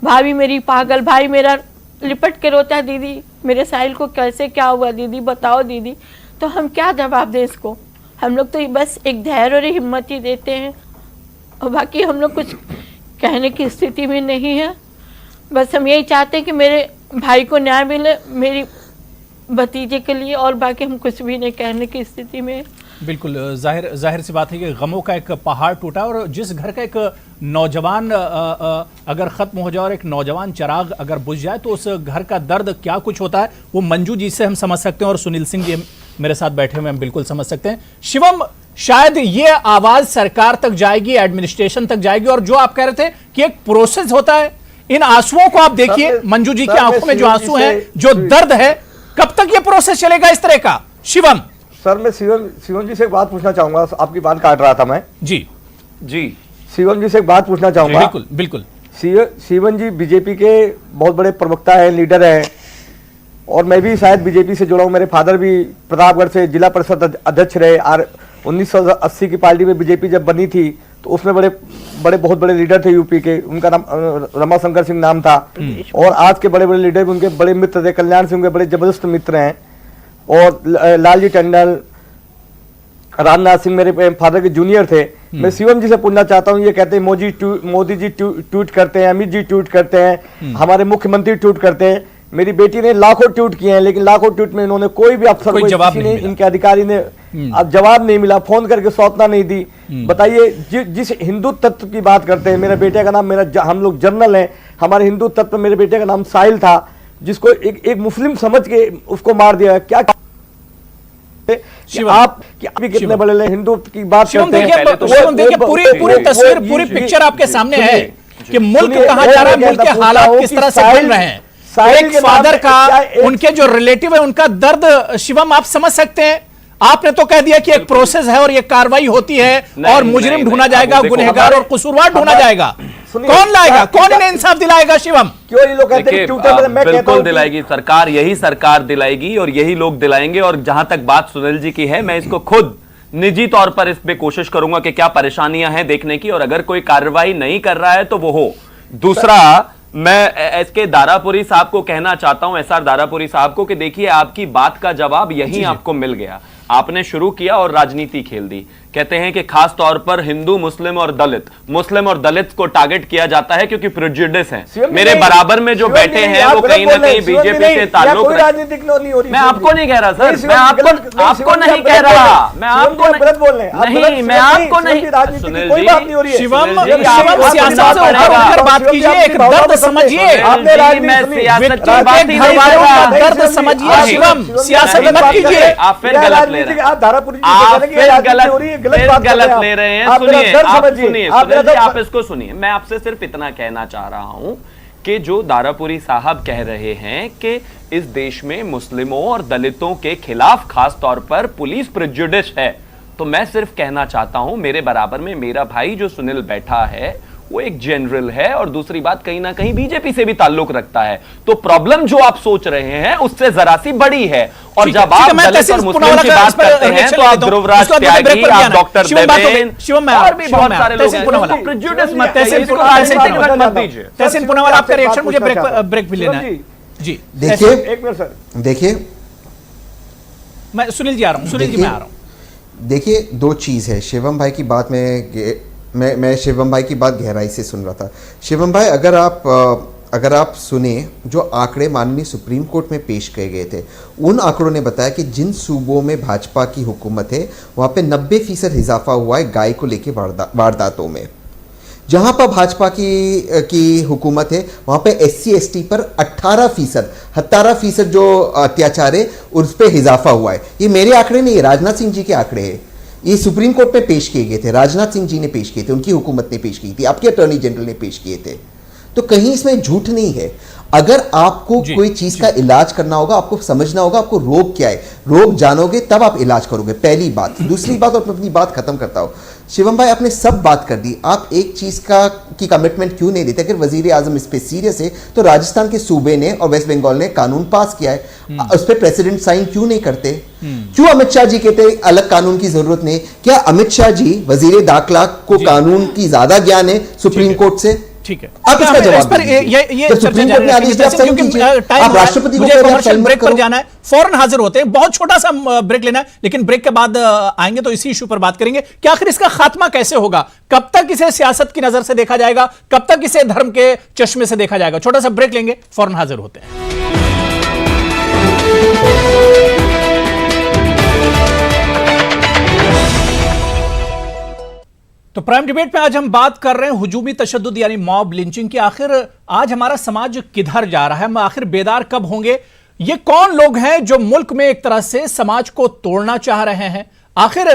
S7: भाभी मेरी पागल, भाई मेरा लिपट के रोता है, दीदी मेरे साहिल को कैसे क्या हुआ, दीदी बताओ दीदी। तो हम क्या जवाब दें इसको? हम लोग तो बस एक धैर्य और हिम्मत ही देते हैं, और बाकी हम लोग कुछ कहने की स्थिति में नहीं है। बस हम यही चाहते हैं कि मेरे भाई को न्याय मिले मेरी भतीजे के लिए, और बाकी हम कुछ भी नहीं कहने की स्थिति में।
S1: बिल्कुल जाहिर सी बात है कि गमों का एक पहाड़ टूटा, और जिस घर का एक नौजवान अगर खत्म हो जाए और एक नौजवान चिराग अगर बुझ जाए तो उस घर का दर्द क्या कुछ होता है वो मंजू जी से हम समझ सकते हैं, और सुनील सिंह जी मेरे साथ बैठे हुए हम बिल्कुल समझ सकते हैं। शिवम, शायद ये आवाज सरकार तक जाएगी, एडमिनिस्ट्रेशन तक जाएगी, और जो आप कह रहे थे कि एक प्रोसेस होता है, इन आंसुओं को आप देखिए, मंजू जी की आंखों में जो आंसू हैं, जो दर्द है, कब तक ये प्रोसेस चलेगा इस तरह का? शिवम
S3: सर, मैं शिवम जी से एक बात पूछना चाहूंगा, आपकी बात काट रहा था मैं।
S1: जी
S4: जी
S3: शिवम जी से एक बात पूछना चाहूंगा।
S1: बिल्कुल बिल्कुल।
S3: शिवम जी बीजेपी के बहुत बड़े प्रवक्ता हैं, लीडर हैं, और मैं भी शायद बीजेपी से जुड़ा हूं। मेरे फादर भी प्रतापगढ़ से जिला परिषद अध्यक्ष रहे, और 1980 की पार्टी में बीजेपी जब बनी थी तो उसमें बहुत बड़े लीडर थे यूपी के, उनका नाम रमाशंकर सिंह नाम था। और आज के बड़े बड़े लीडर भी उनके बड़े मित्र थे, कल्याण सिंह के बड़े जबरदस्त मित्र हैं, और लालजी टंडन, राजनाथ सिंह मेरे फादर के जूनियर थे। मैं शिवम जी से पूछना चाहता हूं, ये कहते हैं मोदी जी ट्वीट करते हैं, अमित जी ट्वीट करते हैं, हमारे मुख्यमंत्री ट्वीट करते हैं। मेरी बेटी ने लाखों ट्वीट किए हैं, लेकिन लाखों ट्वीट में इन्होंने कोई भी अफसर
S1: कोई जवाब
S3: किसी
S1: नहीं
S3: ने,
S1: मिला।
S3: इनके अधिकारी ने अब जवाब नहीं मिला, फोन करके सौतना नहीं दी। बताइए, जिस हिंदू तत्व की बात करते हैं, मेरे बेटे का नाम, हम लोग जर्नल हैं, हमारे हिंदू तत्व में मेरे बेटे का नाम साहिल था, जिसको एक मुस्लिम समझ के उसको मार दिया। क्या आप भी कितने बड़े हिंदू की बात करते हैं?
S1: शिवम देखिए, पूरी तस्वीर, पूरी पिक्चर आपके सामने है कि मुल्क कहां जा रहा है, मुल्क के हालात किस तरह से बन रहे हैं। एक फादर का, उनके जो रिलेटिव है, उनका दर्द शिवम आप समझ सकते हैं। आपने तो कह दिया कि एक प्रोसेस है और ये कार्रवाई होती है और मुजरिम ढूंढा जाएगा, गुनहगार और कसूरवार ढूंढा जाएगा। कौन लाएगा, कौन इन्हें इंसाफ दिलाएगा? शिवम
S3: क्यों ये लोग कहते हैं ट्विटर पे, मैं कहता
S4: बिल्कुल
S3: हूं
S4: दिलाएगी सरकार, यही सरकार दिलाएगी और यही लोग दिलाएंगे। और जहां तक बात सुनील जी की है, मैं इसको खुद निजी तौर पर इस पे कोशिश करूंगा कि क्या परेशानियां हैं देखने की, और अगर कोई कार्रवाई नहीं कर रहा है तो वो हो। दूसरा, मैं एसके दारापुरी साहब को कहना चाहता हूं, एसआर दारापुरी साहब को, कि देखिए आपकी बात का जवाब यहीं आपको मिल गया। आपने शुरू किया और राजनीति खेल दी। कहते हैं कि खास तौर पर हिंदू, मुस्लिम और दलित को टारगेट किया जाता है क्योंकि प्रेजुडिस है। मेरे बराबर में जो बैठे हैं वो कहीं ना कहीं बीजेपी से ताल्लुक
S3: राजनीतिक नहीं हो रही।
S4: मैं आपको नहीं कह रहा सर, मैं आपको नहीं कह रहा, मैं आपको
S3: गलत बोल रहे हैं,
S4: नहीं, मैं आपको नहीं।
S3: राजनीति कोई बात नहीं हो रही है।
S1: शिवम सियासत से उठकर बात कीजिए, एक दर्द समझिए,
S3: आपने
S4: मैं सियासत की बात ही
S1: घर
S4: नहीं
S1: वालों का
S4: कर रहा।
S1: दर्द समझिए। शिवम सियासत मत कीजिए।
S4: आप फिर गलत ले रहे हैं, आप फिर गलत ले रहे हैं। सुनिए, आप इसको सुनिए। मैं आपसे सिर्फ इतना कहना चाह रहा हूं कि जो दारापुरी साहब कह रहे हैं कि इस देश में मुस्लिमों और दलितों के खिलाफ खास तौर पर पुलिस प्रेजुडिस है, तो मैं सिर्फ कहना चाहता हूं, मेरे बराबर में मेरा भाई जो सुनील बैठा है वो एक जनरल है, और दूसरी बात कहीं ना कहीं बीजेपी से भी ताल्लुक रखता है। तो प्रॉब्लम जो आप सोच रहे हैं उससे जरा सी बड़ी है। और जब आप दलित और मुस्लिम की बात करते हैं तो आप ध्रुवराज त्यागी, आप डॉक्टर देवेन और भी बहुत सारे लोग हैं। प्रेजुडिस मत दीजिए।
S1: तहसीन पूनावाला, आपका रिएक्शन, मुझे ब्रेक भी लेना है। जी
S2: देखिए,
S3: एक मिनट सर,
S2: देखिए,
S1: मैं सुनील जी आ रहा हूं, सुनील जी मैं आ रहा हूं।
S2: देखिए, दो चीज़ है। शिवम भाई की बात में मैं शिवम भाई की बात गहराई से सुन रहा था। शिवम भाई, अगर आप सुने जो आंकड़े माननीय सुप्रीम कोर्ट में पेश किए गए थे, उन आंकड़ों ने बताया कि जिन सूबों में भाजपा की हुकूमत है वहाँ पे 90% इजाफा हुआ है गाय को लेके वारदातों में। जहाँ पर भाजपा की हुकूमत है वहाँ पे SC/ST पर 18% जो अत्याचार है उस पर इजाफा हुआ है। ये मेरे आंकड़े नहीं है, राजनाथ सिंह जी के आंकड़े हैं। ये सुप्रीम कोर्ट में पेश किए गए थे, राजनाथ सिंह जी ने पेश किए थे, उनकी हुकूमत ने पेश की थी, आपके अटॉर्नी जनरल ने पेश किए थे। तो कहीं इसमें झूठ नहीं है। अगर आपको कोई चीज का इलाज करना होगा, आपको समझना होगा आपको रोग क्या है, रोग जानोगे तब आप इलाज करोगे, पहली बात। दूसरी बात, और मैं अपनी बात खत्म करता हूं, शिवम भाई आपने सब बात कर दी, आप एक चीज की कमिटमेंट क्यों नहीं देते? अगर वजीर आजम इस पे सीरियस है तो राजस्थान के सूबे ने और वेस्ट बंगाल ने कानून पास किया है, उस पर प्रेसिडेंट साइन क्यों नहीं करते? क्यों अमित शाह जी कहते अलग कानून की जरूरत नहीं? क्या अमित शाह जी वजीर दाखिला को कानून की ज्यादा ज्ञान है सुप्रीम कोर्ट से?
S1: ठीक है,
S2: आप इसका जवाब
S1: ये सुप्रीम कोर्ट में आदेश दिया, आप राष्ट्रपति को ब्रेक पर जाना है, फौरन हाजिर होते हैं, बहुत छोटा सा ब्रेक लेना है, लेकिन ब्रेक के बाद आएंगे तो इसी इशू पर बात करेंगे कि आखिर इसका खात्मा कैसे होगा, कब तक इसे सियासत की नजर से देखा जाएगा, कब तक इसे धर्म के चश्मे से देखा जाएगा। छोटा सा ब्रेक लेंगे, फौरन हाजिर होते हैं। तो प्राइम डिबेट में आज हम बात कर रहे हैं हुजूमी तशद्दुद यानी मॉब लिंचिंग की। आखिर आज हमारा समाज किधर जा रहा है, हम आखिर बेदार कब होंगे? ये कौन लोग हैं जो मुल्क में एक तरह से समाज को तोड़ना चाह रहे हैं? आखिर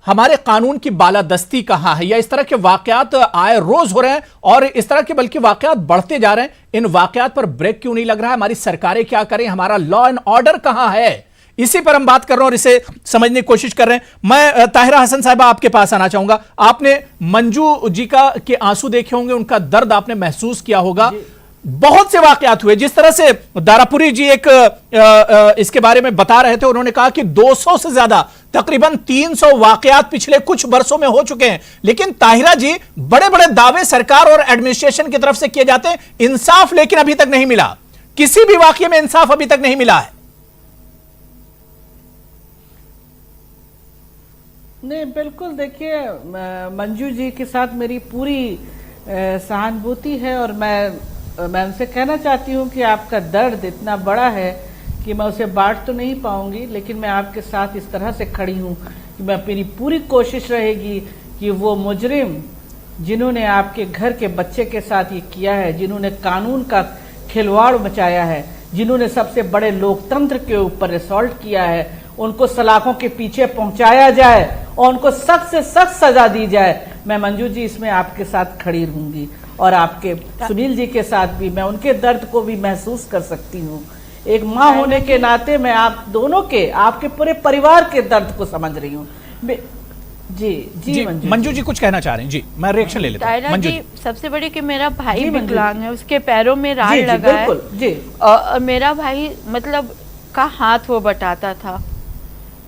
S1: हमारे कानून की बालादस्ती कहां है, या इस तरह के वाकयात आए रोज हो रहे हैं और इस तरह के बल्कि वाकयात बढ़ते जा रहे हैं, इन वाकयात पर ब्रेक क्यों नहीं लग रहा है? हमारी सरकारें क्या करें? हमारा लॉ एंड ऑर्डर कहां है? इसी पर हम बात कर रहे हैं और इसे समझने की कोशिश कर रहे हैं। मैं ताहिरा हसन साहिबा आपके पास आना चाहूंगा। आपने मंजू जी के आंसू देखे होंगे, उनका दर्द आपने महसूस किया होगा। बहुत से वाकयात हुए, जिस तरह से दारापुरी जी इसके बारे में बता रहे थे, उन्होंने कहा कि 200 से ज्यादा, तकरीबन 300 वाकयात पिछले कुछ वर्षों में हो चुके हैं। लेकिन ताहिरा जी, बड़े बड़े दावे सरकार और एडमिनिस्ट्रेशन की तरफ से किए जाते हैं, इंसाफ लेकिन अभी तक नहीं मिला। किसी भी वाकये में इंसाफ अभी तक नहीं मिला है।
S5: नहीं, बिल्कुल, देखिए, मंजू जी के साथ मेरी पूरी सहानुभूति है और मैं उनसे कहना चाहती हूँ कि आपका दर्द इतना बड़ा है कि मैं उसे बांट तो नहीं पाऊंगी, लेकिन मैं आपके साथ इस तरह से खड़ी हूँ कि मेरी पूरी कोशिश रहेगी कि वो मुजरिम जिन्होंने आपके घर के बच्चे के साथ ये किया है, जिन्होंने कानून का खिलवाड़ मचाया है, जिन्होंने सबसे बड़े लोकतंत्र के ऊपर असॉल्ट किया है, उनको सलाखों के पीछे पहुंचाया जाए और उनको सख्त से सख्त सजा दी जाए। मैं मंजू जी इसमें आपके साथ खड़ी रहूंगी और आपके सुनील जी के साथ भी। मैं उनके दर्द को भी महसूस कर सकती हूँ। एक माँ होने के नाते मैं आप दोनों के, आपके पूरे परिवार के दर्द को समझ रही हूँ। जी
S1: मंजू जी कुछ कहना चाह रहे हैं? जी, मैं रिएक्शन ले लेता हूं। मंजू जी,
S7: सबसे बड़ी कि मेरा भाई विकलांग है, उसके पैरों में राड़ लगा है
S5: जी।
S7: और मेरा भाई मतलब का हाथ वो बटाता था।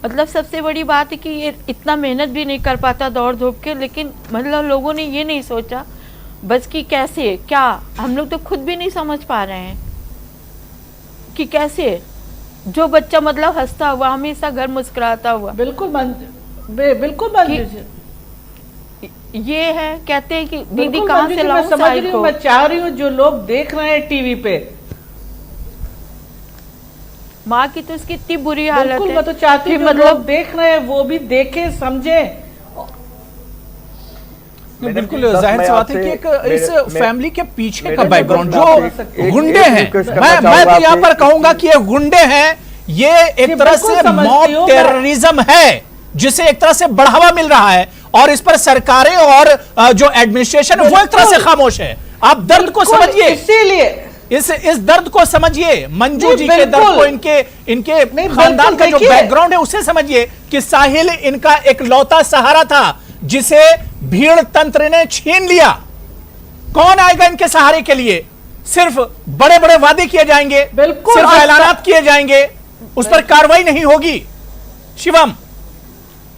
S7: मतलब सबसे बड़ी बात है कि ये इतना मेहनत भी नहीं कर पाता दौड़ धूप के, लेकिन मतलब लोगों ने ये नहीं सोचा बस कि कैसे, क्या हम लोग तो खुद भी नहीं समझ पा रहे हैं कि कैसे जो बच्चा मतलब हंसता हुआ, हमेशा घर मुस्कुराता हुआ,
S5: बिल्कुल
S7: ये है, कहते हैं कि दीदी कहाँ से लाऊं
S5: समझ रही हूँ। मैं चाह रही हूँ जो लोग देख रहे हैं टीवी पे,
S7: माँ की तो उसकी इतनी बुरी हालत है।
S5: मैं तो चाहती हूँ मतलब लोग देख रहे हैं वो भी देखे समझे।
S1: बिल्कुल जाहिर सी बात है कि एक इस फैमिली के पीछे का बैकग्राउंड जो गुंडे हैं, मैं तो यहाँ पर कहूंगा कि ये गुंडे हैं, ये एक तरह से मॉब टेररिज्म है जिसे एक तरह से बढ़ावा मिल रहा है और इस पर सरकारें और जो एडमिनिस्ट्रेशन वो एक तरह से खामोश है। आप दर्द को समझिए,
S5: इसीलिए
S1: इस दर्द को समझिए, मंजू जी के दर्द को, इनके खानदान का जो बैकग्राउंड है उसे समझिए कि साहिल इनका एक लौता सहारा था जिसे भीड़ तंत्र ने छीन लिया। कौन आएगा इनके सहारे के लिए? सिर्फ बड़े बड़े वादे किए जाएंगे, सिर्फ ऐलानात किए जाएंगे, उस पर कार्रवाई नहीं होगी। शिवम,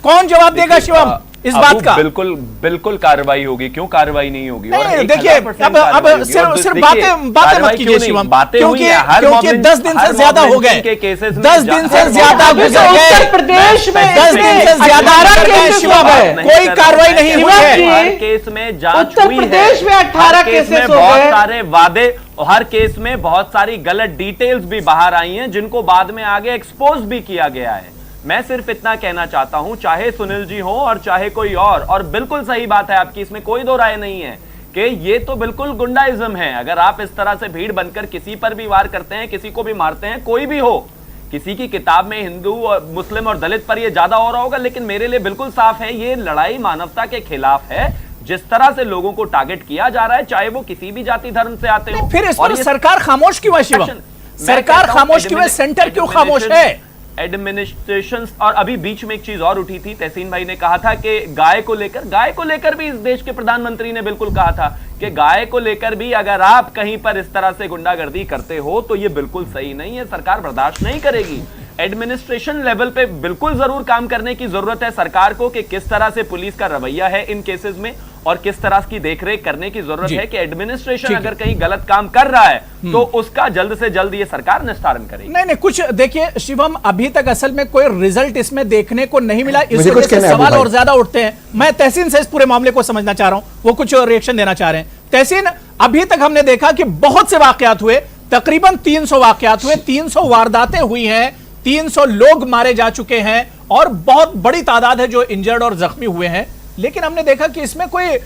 S1: कौन जवाब देगा शिवम इस बात का?
S4: बिल्कुल कार्रवाई होगी। क्यों कार्रवाई नहीं होगी?
S1: देखिए, अब सिर्फ बातें मत कीजिए शिवम, क्योंकि 10 दिन से ज्यादा हो गए, 10 दिन से ज्यादा गुजर गए,
S5: उत्तर प्रदेश में
S1: 10 दिन से ज्यादा गुजर गए शिवम, कोई कार्रवाई नहीं हुई है।
S4: हर केस में जांच
S5: उत्तर
S4: हुई है,
S5: प्रदेश में 18 केसेस हो
S4: बहुत
S5: गए,
S4: सारे वादे और हर केस में बहुत सारी गलत डिटेल्स भी बाहर आई हैं जिनको बाद में आगे एक्सपोज भी किया गया है। मैं सिर्फ इतना कहना चाहता हूं, चाहे सुनील जी हो और चाहे कोई और बिल्कुल सही बात है आपकी, इसमें कोई दो राय नहीं है कि ये तो बिल्कुल गुंडाइज्म है। अगर आप इस तरह से भीड़ बनकर किसी पर भी वार करते हैं, किसी को भी मारते हैं, कोई भी हो, किसी की किताब में हिंदू और मुस्लिम और दलित पर ये ज्यादा हो रहा होगा, लेकिन मेरे लिए बिल्कुल साफ है ये लड़ाई मानवता के खिलाफ है। जिस तरह से लोगों को टारगेट किया जा रहा है, चाहे वो किसी भी जाति धर्म से आते हो।
S1: फिर इस पर सरकार खामोश क्यों है शिवम? सरकार खामोश क्यों है? सेंटर क्यों खामोश है?
S4: एडमिनिस्ट्रेशन। और अभी बीच में एक चीज और उठी थी, तहसीन भाई ने कहा था कि गाय को लेकर भी इस देश के प्रधानमंत्री ने बिल्कुल कहा था कि गाय को लेकर भी अगर आप कहीं पर इस तरह से गुंडागर्दी करते हो तो ये बिल्कुल सही नहीं है, सरकार बर्दाश्त नहीं करेगी। एडमिनिस्ट्रेशन लेवल पे बिल्कुल जरूर काम करने की जरूरत है सरकार को कि किस तरह से पुलिस का रवैया है इन केसेस में और किस तरह की देखरेख करने की जरूरत है कि एडमिनिस्ट्रेशन अगर कहीं गलत काम कर रहा है तो उसका जल्द से जल्द ये सरकार निस्तारण करेगी।
S1: नहीं, कुछ देखिए शिवम, अभी तक असल में कोई रिजल्ट इसमें देखने को नहीं मिला, इस वजह से सवाल और ज्यादा उठते हैं। मैं तहसीन से इस पूरे मामले को समझना चाह रहा हूं, वो कुछ रिएक्शन देना चाह रहे हैं। तहसीन, अभी तक हमने देखा कि बहुत से वाकयात हुए, तकरीबन 300 वाकयात हुए, 300 वारदातें हुई हैं, 300 लोग मारे जा चुके हैं और बहुत बड़ी तादाद है जो इंजर्ड और जख्मी हुए हैं। लेकिन हमने देखा कि इसमें कोई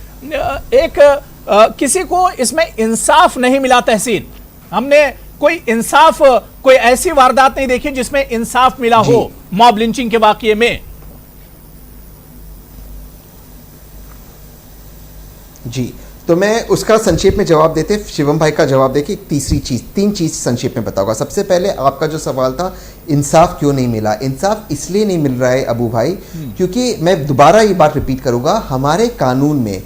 S1: किसी को इसमें इंसाफ नहीं मिला। तहसीन, हमने कोई इंसाफ, कोई ऐसी वारदात नहीं देखी जिसमें इंसाफ मिला हो मॉब लिंचिंग के वाकये में।
S2: जी, तो मैं उसका संक्षेप में जवाब देते शिवम भाई का जवाब देके तीन चीज संक्षेप में बताऊंगा। सबसे पहले आपका जो सवाल था इंसाफ क्यों नहीं मिला, इंसाफ इसलिए नहीं मिल रहा है अबू भाई क्योंकि मैं दोबारा ये बात रिपीट करूंगा, हमारे कानून में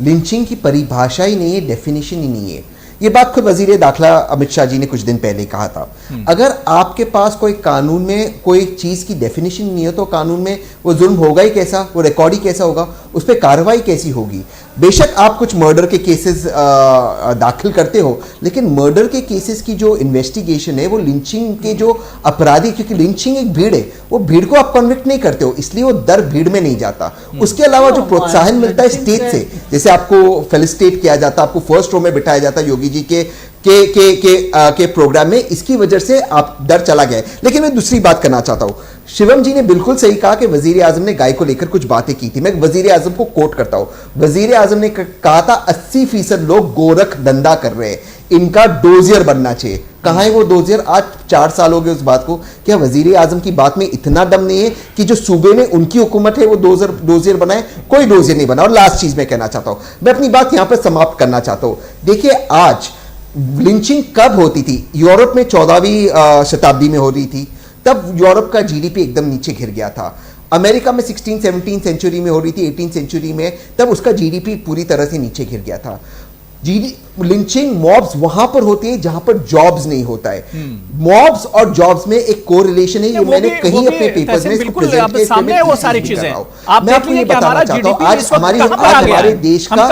S2: लिंचिंग की परिभाषा ही नहीं है, डेफिनेशन ही नहीं है। ये बात खुद वजीर दाखिला अमित शाह जी ने कुछ दिन पहले कहा था। अगर आपके पास कोई कानून में कोई चीज की डेफिनेशन नहीं है तो कानून में वो जुल्म होगा ही कैसा, वो रिकॉर्ड ही कैसा होगा, उस पर कार्रवाई कैसी होगी। बेशक आप कुछ मर्डर के केसेस दाखिल करते हो, लेकिन मर्डर के केसेस की जो इन्वेस्टिगेशन है वो लिंचिंग के जो अपराधी, क्योंकि लिंचिंग एक भीड़ है, वो भीड़ को आप कन्विक्ट नहीं करते हो, इसलिए वो दर भीड़ में नहीं जाता। उसके अलावा जो प्रोत्साहन मिलता है स्टेट से, जैसे आपको फेलिसिटेट किया जाता, आपको फर्स्ट रो में बिठाया जाता योगी जी के प्रोग्राम में, इसकी वजह से आप डर चला गया। लेकिन मैं दूसरी बात करना चाहता हूं, शिवम जी ने बिल्कुल सही कहा कि वजीर आजम ने गाय को लेकर कुछ बातें की थी। मैं वजीर आजम को कोट करता हूं, वजीर आजम ने कहा था 80% लोग गोरख धंधा कर रहे हैं, इनका डोजियर बनना चाहिए। कहां है वो डोजियर? आज 4 साल हो गए उस बात को। क्या वजीर आजम की बात में इतना दम नहीं है कि जो सूबे में उनकी हुकूमत है वो डोजियर बनाए? कोई डोजियर नहीं बना। और लास्ट चीज मैं कहना चाहता हूं, मैं अपनी बात यहां पर समाप्त करना चाहता हूं। देखिए, आज लिंचिंग कब होती थी? यूरोप में 14वीं शताब्दी में हो रही थी, तब यूरोप का जीडीपी एकदम नीचे गिर गया था। अमेरिका में 16-17 सेंचुरी में हो रही थी, 18 सेंचुरी में, तब उसका जीडीपी पूरी तरह से नीचे गिर गया था। लिंचिंग मॉब्स वहां पर होती है जहां पर जॉब्स नहीं होता है। मॉब्स और जॉब्स में एक कोरिलेशन है, ये मैंने कहीं अपने पेपर्स में इसको प्रेजेंट किया है, वो सारी चीजें मैं आपको ये बताना चाहता हूं। आज हमारे देश का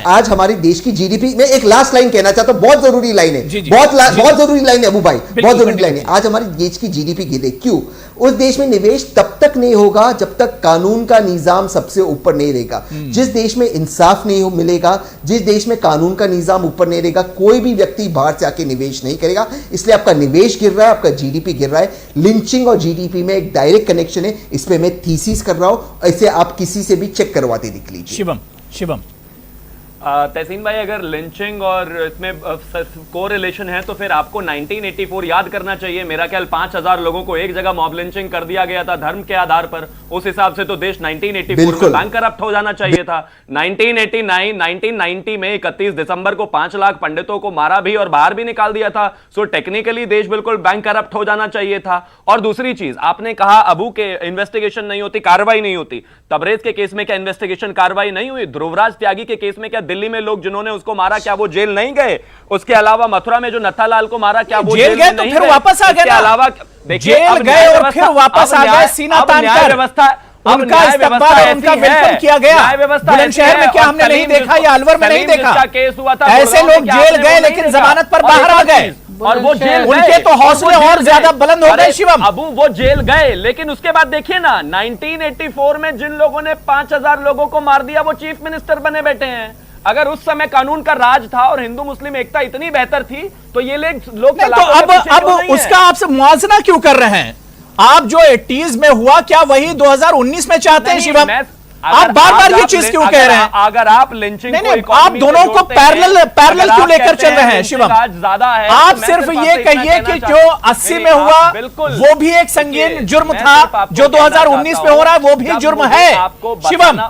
S2: आज हमारे देश की जीडीपी में एक लास्ट लाइन कहना चाहता हूं, बहुत जरूरी लाइन है, बहुत जरूरी लाइन है अबू भाई, बहुत जरूरी लाइन है। आज हमारे देश की जीडीपी गिरे क्यों? उस देश में निवेश तब तक नहीं होगा जब तक कानून का निजाम सबसे ऊपर नहीं रहेगा। जिस देश में इंसाफ नहीं मिलेगा, जिस देश में कानून का निजाम ऊपर नहीं रहेगा, कोई भी व्यक्ति बाहर से आके निवेश नहीं करेगा। इसलिए आपका निवेश गिर रहा है, आपका जीडीपी गिर रहा है। लिंचिंग और जीडीपी में एक डायरेक्ट कनेक्शन है, इस पे मैं थीसिस कर रहा हूं, ऐसे आप किसी से भी चेक करवाते दिख लीजिए।
S1: शिवम
S4: तहसीन भाई, अगर लिंचिंग और इसमें कोरिलेशन है तो फिर आपको 1984 याद करना चाहिए। मेरा ख्याल 5000 लोगों को एक जगह मॉब लिंचिंग कर दिया गया था धर्म के आधार पर। उस हिसाब से तो देश 1984 में बैंकरप्ट हो जाना चाहिए था। 1990 में 31 दिसंबर को 5 लाख पंडितों को मारा भी और बाहर भी निकाल दिया था। सो टेक्निकली देश बिल्कुल बैंकरप्ट हो जाना चाहिए था। और दूसरी चीज, आपने कहा अबू के इन्वेस्टिगेशन नहीं होती, कार्रवाई नहीं होती। तबरेज के केस में क्या इन्वेस्टिगेशन कार्रवाई नहीं हुई? ध्रुवराज त्यागी के केस में क्या दिल्ली में लोग जिन्होंने उसको मारा क्या वो जेल नहीं गए? उसके अलावा मथुरा में जो नथालाल को मारा क्या वो जेल गए?
S1: तो फिर वापस आ गए ना,
S4: अलावा
S1: जेल गए और फिर वापस आ गए सीना तानकर।
S4: व्यवस्था
S1: उनका इस्तकबाल और उनका वेलकम किया गया। बुलंदशहर में क्या हमने नहीं देखा, या अलवर में नहीं देखा?
S4: केस हुआ था,
S1: ऐसे लोग जेल गए लेकिन जमानत पर बाहर आ गए
S4: और वो जेल
S1: उनके तो हौसले और ज्यादा बुलंद हो गए। शिवम,
S4: अबू वो जेल गए, लेकिन उसके बाद देखिए ना, 1984 में जिन लोगों ने 5000 लोगों को मार दिया वो चीफ मिनिस्टर बने बैठे हैं। अगर उस समय कानून का राज था और हिंदू मुस्लिम एकता इतनी बेहतर थी तो ये लोग
S1: तो अब उसका आपसे मुआवजा क्यों कर रहे हैं? आप जो 80s में हुआ क्या वही 2019 में चाहते हैं? शिवम, आप बार बार ये चीज क्यों कह रहे हैं?
S4: अगर आप लिंचिंग
S1: आप दोनों को पैरेलल क्यों लेकर चल रहे हैं? शिवम,
S4: ज्यादा है,
S1: आप सिर्फ ये कहिए कि जो 80 में हुआ वो भी एक संगीन जुर्म था, जो 2019 में हो रहा है वो भी जुर्म है। शिवम,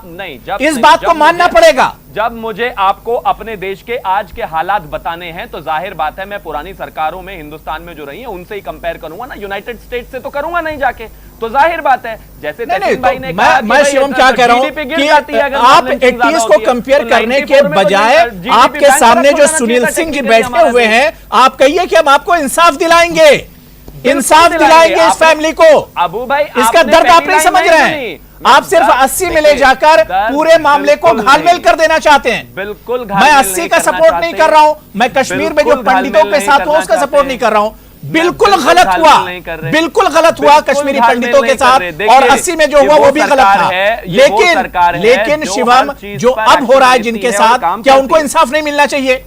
S1: इस बात को मानना पड़ेगा।
S4: जब मुझे आपको अपने देश के आज के हालात बताने हैं तो जाहिर बात है मैं पुरानी सरकारों में हिंदुस्तान में जो रही है उनसे ही कंपेयर करूंगा ना, यूनाइटेड स्टेट्स से तो करूंगा नहीं जाके। तो जाहिर बात है, जैसे भाई ने कहा,
S1: मैं शिवम क्या कह रहा हूं कि आप 80s को कंपेयर करने के बजाय आपके सामने जो सुनील सिंह जी बैठे हुए हैं, आप कहिए कि हम आपको इंसाफ दिलाएंगे, इंसाफ दिलाएंगे इस फैमिली को।
S4: अबू भाई,
S1: इसका दर्द आप नहीं समझ रहे हैं। आप सिर्फ 80 में ले जाकर पूरे मामले को घालमेल कर देना चाहते हैं।
S4: बिल्कुल,
S1: मैं 80 का सपोर्ट नहीं कर रहा हूं, मैं कश्मीर में जो पंडितों के साथ हुआ उसका सपोर्ट नहीं कर रहा हूं। बिल्कुल गलत हुआ, बिल्कुल गलत हुआ कश्मीरी पंडितों के साथ, और 80 में जो हुआ वो भी गलत था। लेकिन शिवम, जो अब हो रहा है जिनके साथ, क्या उनको इंसाफ नहीं मिलना चाहिए?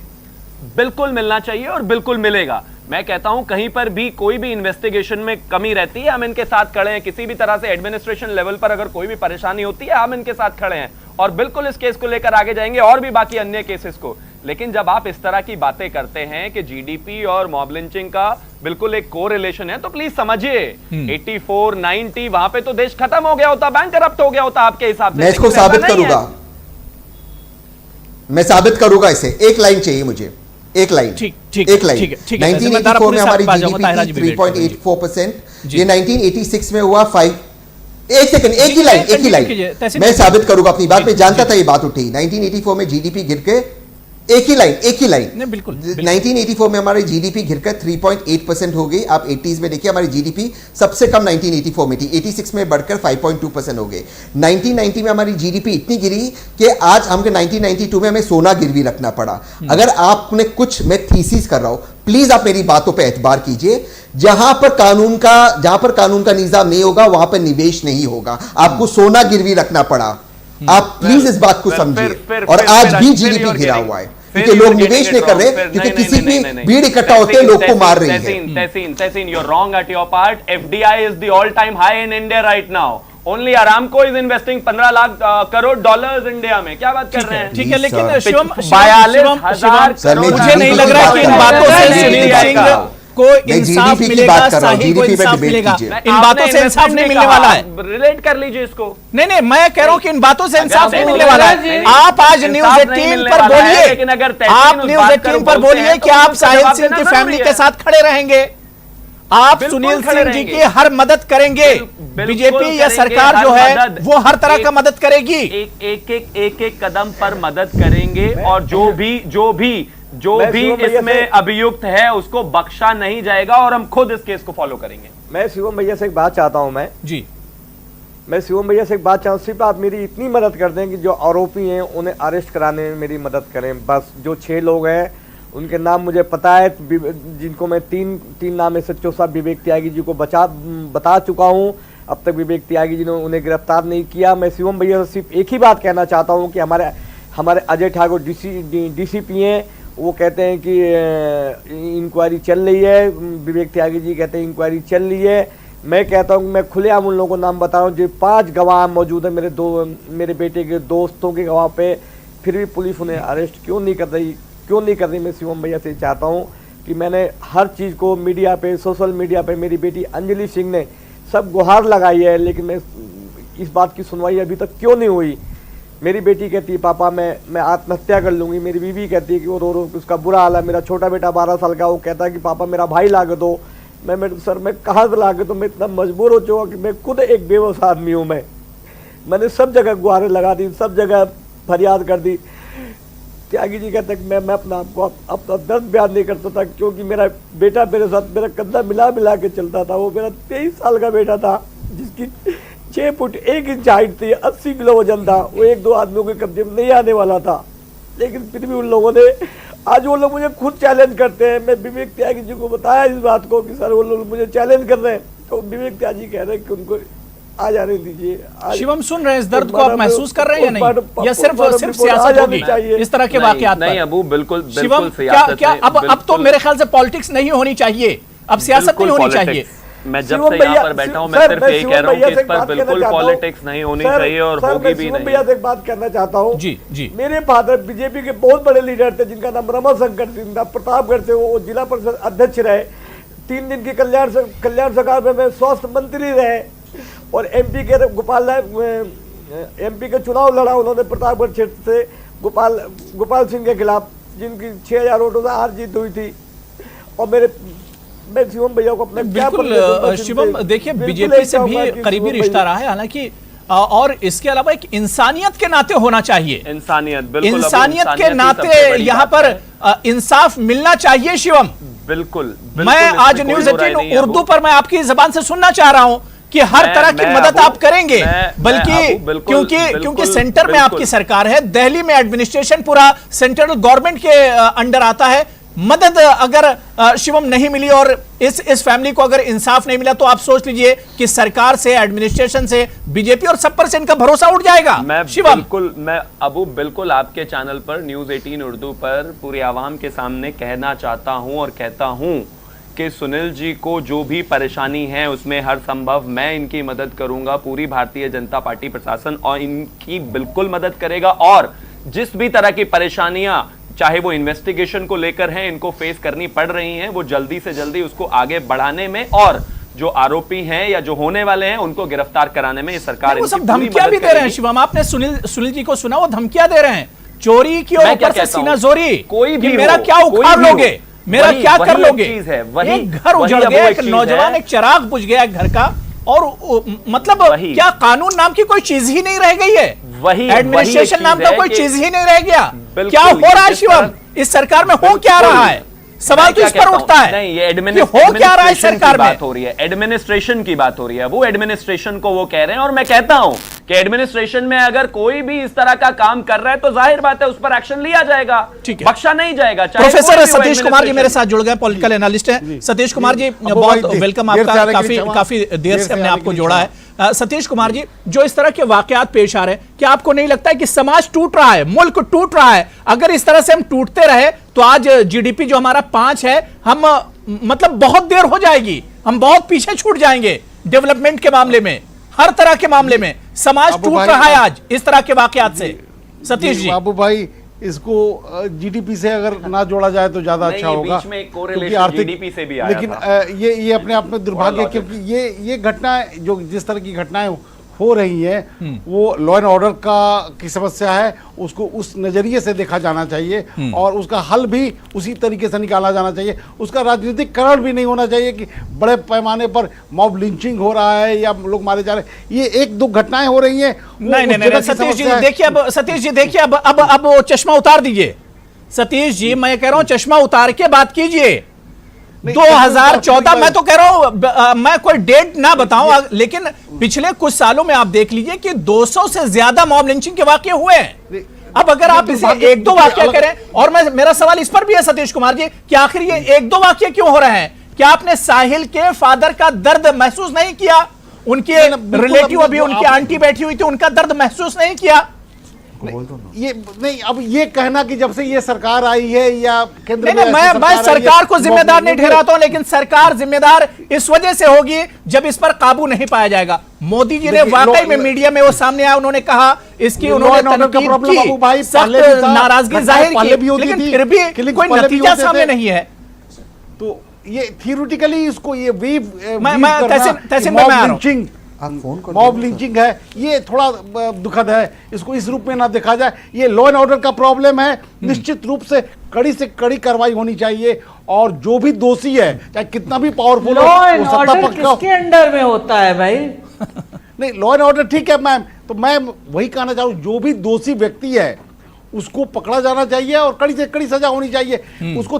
S4: बिल्कुल मिलना चाहिए और बिल्कुल मिलेगा। मैं कहता हूं कहीं पर भी कोई भी इन्वेस्टिगेशन में कमी रहती है, हम इनके साथ खड़े हैं। किसी भी तरह से एडमिनिस्ट्रेशन लेवल पर अगर कोई भी परेशानी होती है, हम इनके साथ खड़े हैं और बिल्कुल इस केस को लेकर आगे जाएंगे और भी बाकी अन्य केसेस को। लेकिन जब आप इस तरह की बातें करते हैं कि जीडीपी और मॉब लिंचिंग का बिल्कुल एक कोरिलेशन है, तो प्लीज समझिए 84, 90 वहां पे तो देश खत्म हो गया होता, बैंक करप्ट हो गया होता आपके हिसाब से।
S2: मैं इसको साबित करूंगा, मैं साबित करूंगा इसे, एक लाइन चाहिए मुझे, एक लाइन, एक लाइन। 1984 में हमारी जीडीपी थी 3.84%, ये 1986 में हुआ 5। एक सेकंड, एक ही लाइन, मैं साबित करूंगा अपनी बात। मैं जानता था ये बात उठी। 1984 में जीडीपी गिर के, एक ही लाइन,
S1: बिल्कुल
S2: 1984 में हमारी जीडीपी गिरकर 3.8% हो गई। आप 80s में देखिए हमारी जीडीपी सबसे कम 1984 में थी, 86 में बढ़कर 5.2% हो गई। 1990 में हमारी जीडीपी इतनी गिरी कि आज हमको 1992 में हमें सोना गिरवी रखना पड़ा। अगर आपने कुछ, मैं थीसिस कर रहा हूं, प्लीज आप मेरी बातों पे एतबार कीजिए। जहां पर कानून का निजाम नहीं होगा वहां पर निवेश नहीं होगा। आपको सोना गिरवी रखना पड़ा। आप प्लीज इस बात को समझिए। और आज भी जीडीपी गिरा हुआ है क्योंकि लोग निवेश नहीं कर रहे, क्योंकि किसी की भीड़ इकट्ठा होते हैं, लोग को मार रही है।
S4: Tehsin, you're wrong at your part. FDI is the all-time high in India right now. Only Aramco is investing 15 lakh crore dollars India में। क्या बात कर रहे हैं?
S1: ठीक है, लेकिन शिवम
S4: 42,000
S1: मुझे नहीं लग रहा कि इन बातों से सुनील सिंह को इंसाफ मिलेगा, साहिल को इंसाफ मिलेगा। इन बातों से इंसाफ नहीं मिलने वाला है।
S4: रिलेट कर लीजिए इसको।
S1: नहीं, मैं कह रहा हूं कि इन बातों से इंसाफ नहीं मिलने वाला है। आप आज न्यूज़ 18 पर बोलिए, आप न्यूज़ 18 पर बोलिए कि आप साहिल सिंह की फैमिली के साथ खड़े रहेंगे, आप सुनील सिंह जी की हर मदद करेंगे। बीजेपी या सरकार जो है वो हर तरह का मदद करेगी,
S4: एक कदम पर मदद करेंगे। और जो भी इसमें अभियुक्त है उसको बख्शा नहीं जाएगा और हम खुद इस केस को फॉलो करेंगे।
S3: मैं शिवम भैया से एक बात चाहता हूं। मैं शिवम भैया से एक बात चाहता हूं, सिर्फ आप मेरी इतनी मदद कर दें कि जो आरोपी हैं उन्हें अरेस्ट कराने में मेरी मदद करें। बस जो 6 लोग हैं उनके नाम मुझे पता है, जिनको मैं तीन नाम में सच्चो साहब विवेक त्यागी जी को बता चुका हूं। अब तक विवेक त्यागी जी ने उन्हें गिरफ्तार नहीं किया। मैं शिवम भैया से सिर्फ एक ही बात कहना चाहता हूं कि हमारे अजय ठाकुर डीसीपी हैं, वो कहते हैं कि इंक्वायरी चल रही है। विवेक त्यागी जी कहते हैं इंक्वायरी चल रही है। मैं कहता हूं कि मैं खुलेआम उन लोगों को नाम बता रहा हूं जो 5 गवाह मौजूद है मेरे बेटे के दोस्तों के गवाह पे, फिर भी पुलिस उन्हें अरेस्ट क्यों नहीं कर रही। मैं शिवम भैया से चाहता हूं कि मैंने हर चीज़ को मीडिया पे, सोशल मीडिया पे मेरी बेटी अंजलि सिंह ने सब गुहार लगाई है, लेकिन मैं इस बात की सुनवाई अभी तक क्यों नहीं हुई। मेरी बेटी कहती है पापा मैं आत्महत्या कर लूँगी। मेरी बीवी कहती है कि वो रो उसका बुरा हाल है। मेरा छोटा बेटा 12 साल का, वो कहता है कि पापा मेरा भाई ला के दो। सर मैं कहाँ से ला के दो, मैं इतना मजबूर हो चुका कि मैं खुद एक बेबस आदमी हूँ। मैंने सब जगह गुहारें लगा दी, सब जगह फरियाद कर दी। त्यागी जी कहते हैं कि मैं अपना दर्द बयान नहीं करता था, क्योंकि मेरा बेटा मेरे साथ मेरा कंधा मिला के चलता था। वो मेरा 23 साल का बेटा था जिसकी 6 फुट 1 इंच हाइट थी, 80 किलो वजन था। वो 1-2 आदमियों के कब्जे में नहीं आने वाला था, लेकिन फिर भी उन लोगों ने, आज वो लोग मुझे खुद चैलेंज करते हैं। मैं विवेक त्यागी जी को बताया इस बात को कि सर वो लोग मुझे चैलेंज कर रहे हैं, तो विवेक त्यागी कह रहे हैं कि उनको आ जाने दीजिए।
S1: शिवम सुन रहे हैं इस दर्द को, आप महसूस कर रहे हैं या नहीं, या सिर्फ सियासत होगी इस तरह के वाकयात पर?
S4: नहीं अबू, बिल्कुल
S1: शिवम, क्या अब तो मेरे ख्याल से पॉलिटिक्स नहीं होनी चाहिए, अब सियासत नहीं होनी चाहिए।
S4: मैं जब से यहाँ पर बैठा हूँ मैं सिर्फ यही कह रहा हूँ कि इस पर बिल्कुल पॉलिटिक्स नहीं होनी चाहिए और होगी भी नहीं।
S3: भैया से एक बात करना चाहता हूँ।
S1: जी।
S3: मेरे फादर बीजेपी के बहुत बड़े लीडर थे जिनका नाम रमाशंकर सिंह था, प्रतापगढ़ से वो जिला परिषद अध्यक्ष रहे। 3 दिन की कल्याण सरकार में स्वास्थ्य मंत्री रहे और एमपी के चुनाव लड़ा उन्होंने प्रतापगढ़ क्षेत्र से गोपाल सिंह के खिलाफ, जिनकी 6000 वोटों से हार जीत हुई थी। और मैं शिवम भैया को अपने
S1: बिल्कुल शिवम, देखिए बीजेपी से भी करीबी रिश्ता रहा है, हालांकि और इसके अलावा एक इंसानियत के नाते होना चाहिए। इंसानियत के नाते यहाँ पर इंसाफ मिलना चाहिए। शिवम
S4: बिल्कुल,
S1: मैं आज न्यूज़ 18 उर्दू पर मैं आपकी जबान से सुनना चाह रहा हूं कि हर तरह की मदद आप करेंगे, बल्कि क्योंकि सेंटर में आपकी सरकार है, दिल्ली में एडमिनिस्ट्रेशन पूरा सेंट्रल गवर्नमेंट के अंडर आता है। मदद अगर शिवम नहीं मिली और इस फैमिली को अगर इंसाफ नहीं मिला, तो आप सोच लीजिए कि सरकार से, एडमिनिस्ट्रेशन से, बीजेपी और सब पर से इनका भरोसा उठ जाएगा।
S4: मैं बिल्कुल आपके चैनल पर न्यूज़ 18 उर्दू पर पूरी आवाम के सामने कहना चाहता हूं और कहता हूं कि सुनील जी को जो भी परेशानी है उसमें हर संभव मैं इनकी मदद करूंगा। पूरी भारतीय जनता पार्टी प्रशासन और इनकी बिल्कुल मदद करेगा और जिस भी तरह की परेशानियां, चाहे वो इन्वेस्टिगेशन को लेकर हैं, इनको फेस करनी पड़ रही हैं, वो जल्दी से जल्दी उसको आगे बढ़ाने में और जो आरोपी हैं या जो होने वाले हैं उनको गिरफ्तार कराने में ये सरकार
S1: वो सब धमकियां भी दे रहे हैं। शिवम, आपने सुनील जी को सुना, वो धमकियां दे रहे हैं चोरी की और
S4: मैं क्या
S1: ऊपर से
S4: कहता हूं?
S1: सीना जोरी,
S4: कोई भी
S1: मेरा
S4: हो,
S1: क्या
S4: कोई
S1: उखाड़
S4: भी हो,
S1: लोगे, मेरा
S4: वही-
S1: क्या कर
S4: वही एक
S1: लोगे।
S4: चीज है, वही-
S1: एक घर
S4: वही
S1: उजड़
S4: अब
S1: गया,
S4: वो
S1: एक
S4: एक चीज
S1: नौजवान,
S4: है।
S1: एक चिराग बुझ गया एक घर का, और मतलब
S4: वही।
S1: क्या कानून नाम की कोई चीज ही नहीं रह गई है,
S4: वही
S1: एडमिनिस्ट्रेशन
S4: एक
S1: नाम
S4: चीज
S1: का
S4: है
S1: कोई
S4: कि-
S1: चीज ही नहीं रह गया।
S4: बिल्कुल,
S1: क्या हो रहा है
S4: जिस
S1: शिवम,
S4: तरह-
S1: इस सरकार में हो क्या रहा है, सवाल
S4: मैं
S1: तो
S4: क्या
S1: इस पर
S4: कहता हूं?
S1: उठता है
S4: नहीं, ये
S1: कि हो क्या रहा है इस
S4: एडमिनिस्ट्रेशन
S1: सरकार
S4: की
S1: में।
S4: बात हो रही है, एडमिनिस्ट्रेशन की बात हो रही है, वो एडमिनिस्ट्रेशन को वो कह रहे हैं, और मैं कहता हूं कि एडमिनिस्ट्रेशन में अगर कोई भी इस तरह का काम कर रहा है तो जाहिर बात है उस पर एक्शन लिया जाएगा,
S1: ठीक है।
S4: बख्शा नहीं जाएगा। चाहे कोई
S1: प्रोफेसर
S4: भी हो
S1: सतीश कुमार जी
S4: एडमिनिस्ट्रेशन।
S1: मेरे साथ जुड़ गए, पॉलिटिकल एनालिस्ट हैं। सतीश कुमार जी
S8: भाई,
S1: बहुत वेलकम
S8: देर से
S1: आपका,
S8: आने के लिए
S1: काफी
S8: क्षमा।
S1: देर से हमने
S8: आने
S1: आपको
S8: के लिए
S1: जोड़ा है। सतीश कुमार जी, जो इस तरह के वाकयात पेश आ रहे हैं, क्या आपको नहीं लगता है कि समाज टूट रहा है, मुल्क टूट रहा है? अगर इस तरह से हम टूटते रहे तो आज जीडीपी जो हमारा 5 है, हम मतलब बहुत देर हो जाएगी, हम बहुत पीछे छूट जाएंगे डेवलपमेंट के मामले में, हर तरह के मामले में समाज
S8: अबू
S1: टूट
S8: भाई,
S1: रहा है आज इस तरह के वाकयात से। सतीश जी,
S8: बाबू भाई, इसको जीडीपी से अगर ना जोड़ा जाए तो ज्यादा
S4: नहीं,
S8: अच्छा
S4: ये
S8: होगा,
S4: बीच में एक
S8: क्योंकि
S4: correlation
S8: आर्थिक
S4: GDP से भी आया
S8: लेकिन
S4: था।
S8: ये अपने आप में दुर्भाग्य,
S4: logic।
S8: क्योंकि ये घटनाएं जो जिस तरह की घटनाएं हो रही हैं वो लॉ एंड ऑर्डर की समस्या है, उसको उस नजरिए से देखा जाना चाहिए और उसका हल भी उसी तरीके से निकाला जाना चाहिए। उसका राजनीतिकरण भी नहीं होना चाहिए कि बड़े पैमाने पर मॉब लिंचिंग हो रहा है या लोग मारे जा रहे हैं। ये एक दो घटनाएं हो रही हैं, वो
S1: नहीं
S8: उस
S1: नहीं
S8: जगह
S1: नहीं
S8: की
S1: सतीश जी
S8: समस्या है।
S1: देखिए, अब सतीश जी देखिए, अब वो चश्मा उतार दीजिए। सतीश जी, मैं कह रहा हूं चश्मा उतार के बात कीजिए।
S8: नहीं,
S1: 2014, मैं तो कह रहा हूं, मैं कोई डेट ना बताऊं, लेकिन पिछले कुछ सालों में आप देख लीजिए कि 200 से ज्यादा मॉब लिंचिंग के वाकये हुए हैं। अब अगर आप इसे एक दो वाकया करें, और मेरा सवाल इस पर भी है सतीश कुमार जी कि आखिर ये एक दो वाकये क्यों हो रहे हैं? क्या आपने साहिल के फादर का दर्द महसूस नहीं किया? उनके रिलेटिव अभी उनकी आंटी बैठी हुई थी, उनका दर्द महसूस नहीं किया?
S8: ये नहीं, अब ये कहना कि जब से ये सरकार आई है या केंद्र
S1: नहीं
S8: में
S1: नहीं,
S8: ऐसी
S1: मैं
S8: सरकार
S1: सरकार
S8: आई
S1: को
S8: है,
S1: जिम्मेदार नहीं
S8: मौके-
S1: ठहराता हूं, लेकिन सरकार जिम्मेदार इस वजह से होगी जब इस पर काबू नहीं पाया जाएगा। मोदी जी ने
S8: देखिए,
S1: वाकई में मीडिया में वो सामने आया, उन्होंने कहा, इसकी
S8: लॉ
S1: उन्होंने
S8: एंड ऑर्डर का
S1: तनकीद
S8: प्रॉब्लम बाबू भाई
S1: की, सख्त
S8: पहले भी था,
S1: नाराजगी
S8: घटनाएं
S1: जाहिर
S8: पहले भी
S1: की,
S8: होती
S1: लेकिन
S8: थी,
S1: फिर भी
S8: killings
S1: कोई
S8: पहले भी
S1: नतीजा
S8: होते
S1: सामने
S8: थे।
S1: नहीं है।
S8: तो ये थियोरिटिकली इसको ये
S1: मैं तहसीन में आ रहा हूं।
S2: आप फोन कर
S8: मॉब लिंचिंग है, ये थोड़ा दुखद है, इसको इस रूप में ना देखा जाए। ये लॉ एंड ऑर्डर का प्रॉब्लम है, निश्चित रूप से कड़ी कार्रवाई होनी चाहिए, और जो भी दोषी है चाहे कितना भी पावरफुल हो,
S5: लॉ एंड
S8: वो सत्ता
S5: ऑर्डर
S8: पक्ष का
S5: किसके अंडर में होता है भाई?
S8: नहीं, लॉ एंड ऑर्डर ठीक है मैम, तो मैं वही कहना चाहूँ, जो भी दोषी व्यक्ति है उसको पकड़ा जाना चाहिए और कड़ी से कड़ी सजा होनी चाहिए। उसको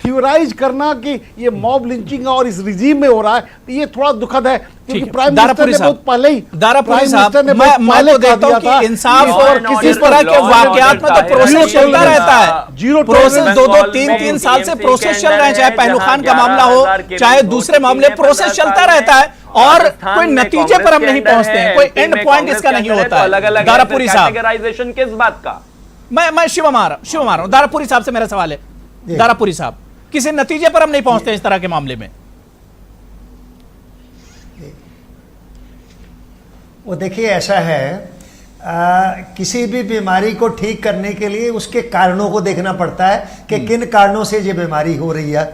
S8: थ्योराइज करना कि ये मॉब लिंचिंग और इस रिजीम में हो रहा है, तो ये थोड़ा दुखद है, क्योंकि प्राइम मिनिस्टर ने बहुत पहले ही
S1: दारापुरी साहब, मैं तो देखता हूं कि इंसाफ
S4: Law
S1: और
S4: and
S1: किसी
S4: order,
S1: तरह के
S4: law and
S1: वाकयात में
S4: order
S1: तो
S4: का
S1: प्रोसेस
S4: है।
S1: चलता रहता है,
S8: जीरो
S1: प्रोसेस
S8: टॉलरेंस
S1: 2-2, 3-3 साल से प्रोसेस चल रहे हैं, चाहे पहलूखान का मामला हो, चाहे दूसरे मामले, प्रोसेस चलता रहता है और कोई नतीजे पर हम नहीं पहुंचते हैं, कोई एंड पॉइंट इसका नहीं होता है। दारापुरी साहब,
S4: कैटेगराइजेशन किस बात का?
S1: मैं शिवम आ रहा हूं, दारापुरी साहब से मेरा सवाल है। दारापुरी साहब, किसी नतीजे पर हम नहीं पहुंचते इस तरह के मामले में?
S6: वो देखिए, ऐसा है, किसी भी बीमारी को ठीक करने के लिए उसके कारणों को देखना पड़ता है कि किन कारणों से ये बीमारी हो रही है।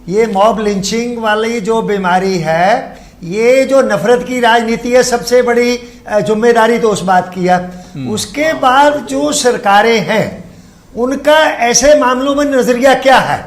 S6: ये मॉब लिंचिंग वाली जो बीमारी है, ये जो नफरत की राजनीति है, सबसे बड़ी जिम्मेदारी तो उस बात की है। उसके बाद जो सरकारें हैं उनका ऐसे मामलों में नजरिया क्या है,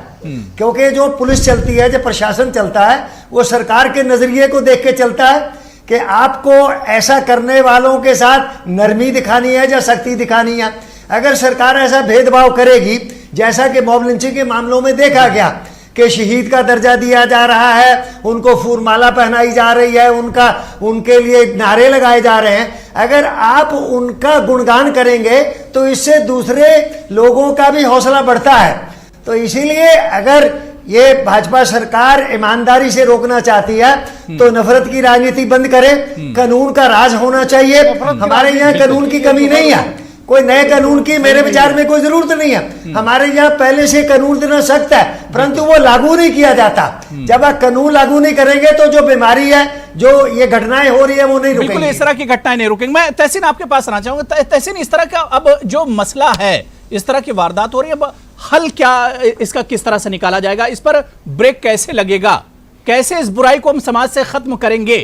S6: क्योंकि जो पुलिस चलती है, जो प्रशासन चलता है, वो सरकार के नजरिए को देख के चलता है कि आपको ऐसा करने वालों के साथ नरमी दिखानी है या सख्ती दिखानी है। अगर सरकार ऐसा भेदभाव करेगी, जैसा कि मॉब लिंचिंग के मामलों में देखा गया कि शहीद का दर्जा दिया जा रहा है, उनको फूलमाला पहनाई जा रही है, उनके लिए नारे लगाए जा रहे हैं, अगर आप उनका गुणगान करेंगे तो इससे दूसरे लोगों का भी हौसला बढ़ता है। तो इसीलिए अगर ये भाजपा सरकार ईमानदारी से रोकना चाहती है तो नफरत की राजनीति बंद करे, कानून का राज होना चाहिए। हमारे यहाँ कानून की कमी नहीं है, कोई नए कानून की मेरे विचार में कोई जरूरत नहीं है। हमारे यहाँ पहले से कानून देना सख्त है, परंतु वो लागू नहीं किया जाता। जब आप कानून लागू नहीं करेंगे तो जो बीमारी है, जो ये घटनाएं हो रही है, वो नहीं
S1: बिल्कुल
S6: रुकेंगी।
S1: इस तरह की घटनाएं नहीं रुकेंगी। मैं तहसीन आपके पास आना चाहूंगा। तहसीन, इस तरह का अब जो मसला है, इस तरह की वारदात हो रही है, अब हल क्या, इसका किस तरह से निकाला जाएगा? इस पर ब्रेक कैसे लगेगा? कैसे इस बुराई को हम समाज से खत्म करेंगे?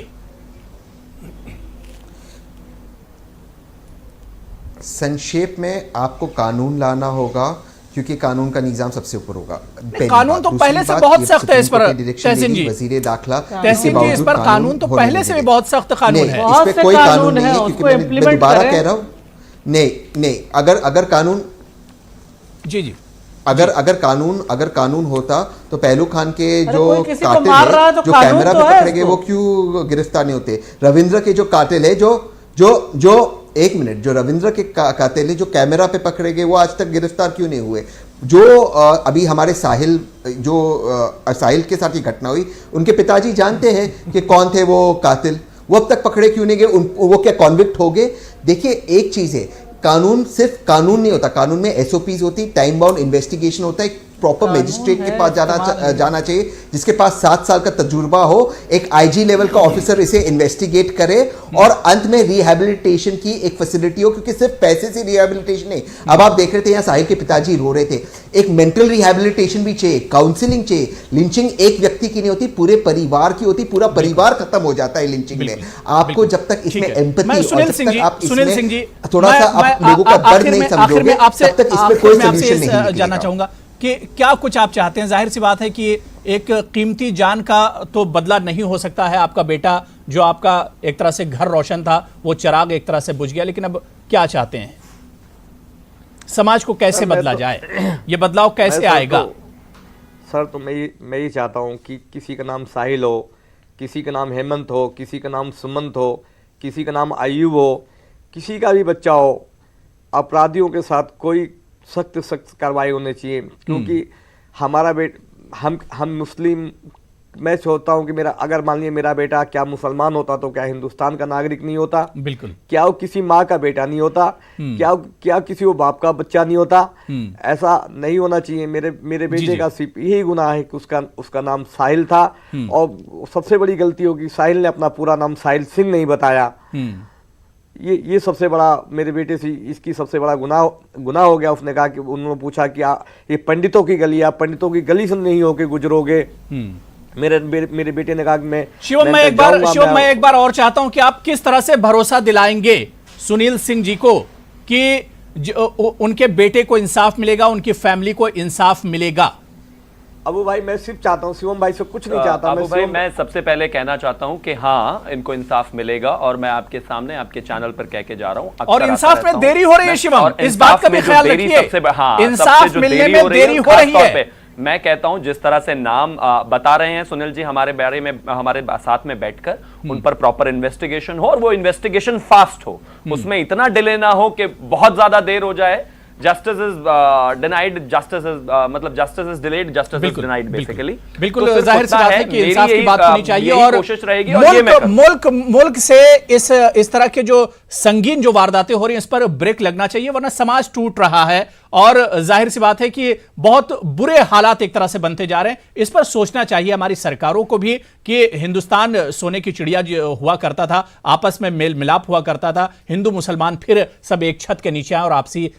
S2: संक्षेप में आपको कानून लाना होगा, क्योंकि कानून का निजाम सबसे ऊपर होगा।
S9: कानून तो पहले से बहुत सख्त है इस पर तहसीन जी,
S2: वजीर दाखिला
S9: तहसीन जी, इस पर कानून तो पहले से भी बहुत सख्त कानून है।
S2: इस पे कोई कानून नहीं है, क्योंकि मैं दोबारा कह रहा हूँ, नहीं, अगर कानून
S9: जी
S2: अगर कानून होता तो पहलू खान के जो कातिल
S5: है
S2: जो कैमरा पे पकड़े गए वो क्यों गिरफ्तार नहीं होते? रविंद्र के जो कातिल है जो एक मिनट, जो रविंद्र के कातिल है जो कैमरा पे पकड़े गए वो आज तक गिरफ्तार क्यों नहीं हुए? जो अभी हमारे साहिल के साथ ये घटना हुई, उनके पिताजी जानते हैं कि कौन थे वो कातिल, वो अब तक पकड़े क्यों नहीं गए? वो क्या कॉन्विक्ट हो गए? देखिए, एक चीज है, कानून सिर्फ कानून नहीं होता, कानून में एसओपीज होती, टाइम बाउंड इन्वेस्टिगेशन होता है, प्रॉपर मैजिस्ट्रेट के पास जाना चाहिए जिसके पास 7 साल का तजुर्बा हो, एक आईजी लेवल का ऑफिसर इसे इन्वेस्टिगेट करे और अंत में रिहैबिलिटेशन की एक फैसिलिटी हो, क्योंकि सिर्फ पैसे से रिहैबिलिटेशन नहीं। अब आप देख रहे थे यहाँ साहिल के पिताजी रो रहे थे, एक मेंटल रिहैबिलिटेशन भी चाहिए, काउंसलिंग चाहिए। लिंचिंग एक व्यक्ति की नहीं होती, पूरे परिवार की होती, पूरा परिवार खत्म हो जाता है लिंचिंग में। आपको जब तक इसमें एम्पैथी
S9: सुनील सिंह जी,
S2: थोड़ा सा आप लोगों का दर्द नहीं समझोगे, तब तक इसमें कोई सोल्यूशन नहीं
S9: जानना चाहूंगा कि क्या कुछ आप चाहते हैं? जाहिर सी बात है कि एक कीमती जान का तो बदला नहीं हो सकता है। आपका बेटा जो आपका एक तरह से घर रोशन था, वो चिराग एक तरह से बुझ गया, लेकिन अब क्या चाहते हैं? समाज को कैसे बदला जाए? ये बदलाव कैसे आएगा?
S3: सर, तो मैं ये चाहता हूँ कि किसी का नाम साहिल हो, किसी का नाम हेमंत हो, किसी का नाम सुमंत हो, किसी का नाम आयुब हो, किसी का भी बच्चा हो, अपराधियों के साथ कोई सख्त कार्रवाई होनी चाहिए। क्योंकि हमारा हम मुस्लिम, मैं सोचता हूँ कि अगर मान लिया मेरा बेटा क्या मुसलमान होता तो क्या हिंदुस्तान का नागरिक नहीं होता? बिल्कुल। क्या वो किसी माँ का बेटा नहीं होता? क्या किसी वो बाप का बच्चा नहीं होता? ऐसा नहीं होना चाहिए। मेरे बेटे का सिर्फ यही गुनाह है कि उसका नाम साहिल था, और सबसे बड़ी गलती होगी साहिल ने अपना पूरा नाम साहिल सिंह नहीं बताया। ये सबसे बड़ा मेरे बेटे से इसकी सबसे बड़ा गुनाह हो गया। उसने कहा कि उन्होंने पूछा कि ये पंडितों की गली, आप पंडितों की गली से नहीं होके गुजरोगे। मेरे बेटे ने कहा कि
S9: शिवम, मैं एक बार और चाहता हूं कि आप किस तरह से भरोसा दिलाएंगे सुनील सिंह जी को कि उनके बेटे को इंसाफ मिलेगा, उनकी फैमिली को इंसाफ मिलेगा?
S3: अबू भाई, मैं सिर्फ चाहता हूँ, शिवम भाई से कुछ नहीं चाहता।
S4: अबू भाई, मैं सबसे पहले कहना चाहता हूँ कि हाँ, इनको इंसाफ मिलेगा, और मैं आपके सामने आपके चैनल पर कह के जा रहा हूँ।
S9: और इंसाफ में देरी हो रही है शिवम, इस बात का भी ख्याल रखिए। इंसाफ मिलने में देरी हो रही है।
S4: मैं कहता हूं जिस तरह से नाम बता रहे हैं सुनील जी हमारे बारे में, हमारे साथ में बैठकर उन पर प्रॉपर इन्वेस्टिगेशन हो, और वो इन्वेस्टिगेशन फास्ट हो, उसमें इतना डिले ना हो कि बहुत ज्यादा देर हो जाए। Justice is denied, justice is delayed, justice is denied basically.
S9: बिल्कुल जाहिर सी बात है कि इंसाफ की बात होनी चाहिए, और
S4: कोशिश रहेगी।
S9: मुल्क से इस तरह के जो संगीन जो वारदातें हो रही हैं, इस पर ब्रेक लगना चाहिए, वरना समाज टूट रहा है। और जाहिर सी बात है कि बहुत बुरे हालात एक तरह से बनते जा रहे हैं। इस पर सोचना चाहिए हमारी सरकारों को भी कि हिंदुस्तान सोने की चिड़िया जो हुआ करता था, आपस में मेल मिलाप हुआ करता था, हिंदू मुसलमान फिर सब एक छत के नीचे आए, और आपसी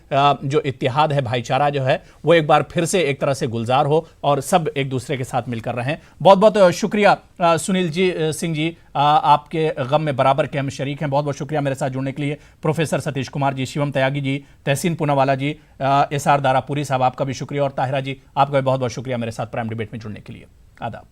S9: जो इत्तेहाद है, भाईचारा जो है, वो एक बार फिर से एक तरह से गुलजार हो, और सब एक दूसरे के साथ मिलकर रहें। बहुत बहुत शुक्रिया सुनील सिंह जी, आपके गम में बराबर के हम शरीक हैं। बहुत बहुत शुक्रिया मेरे साथ जुड़ने के लिए। प्रोफेसर सतीश कुमार जी, शिवम त्यागी जी, तहसीन पूनावाला जी, एसआर दारापुरी साहब, आपका भी शुक्रिया, और ताहिरा जी, आपका भी बहुत बहुत शुक्रिया मेरे साथ प्राइम डिबेट में जुड़ने के लिए। आदाब।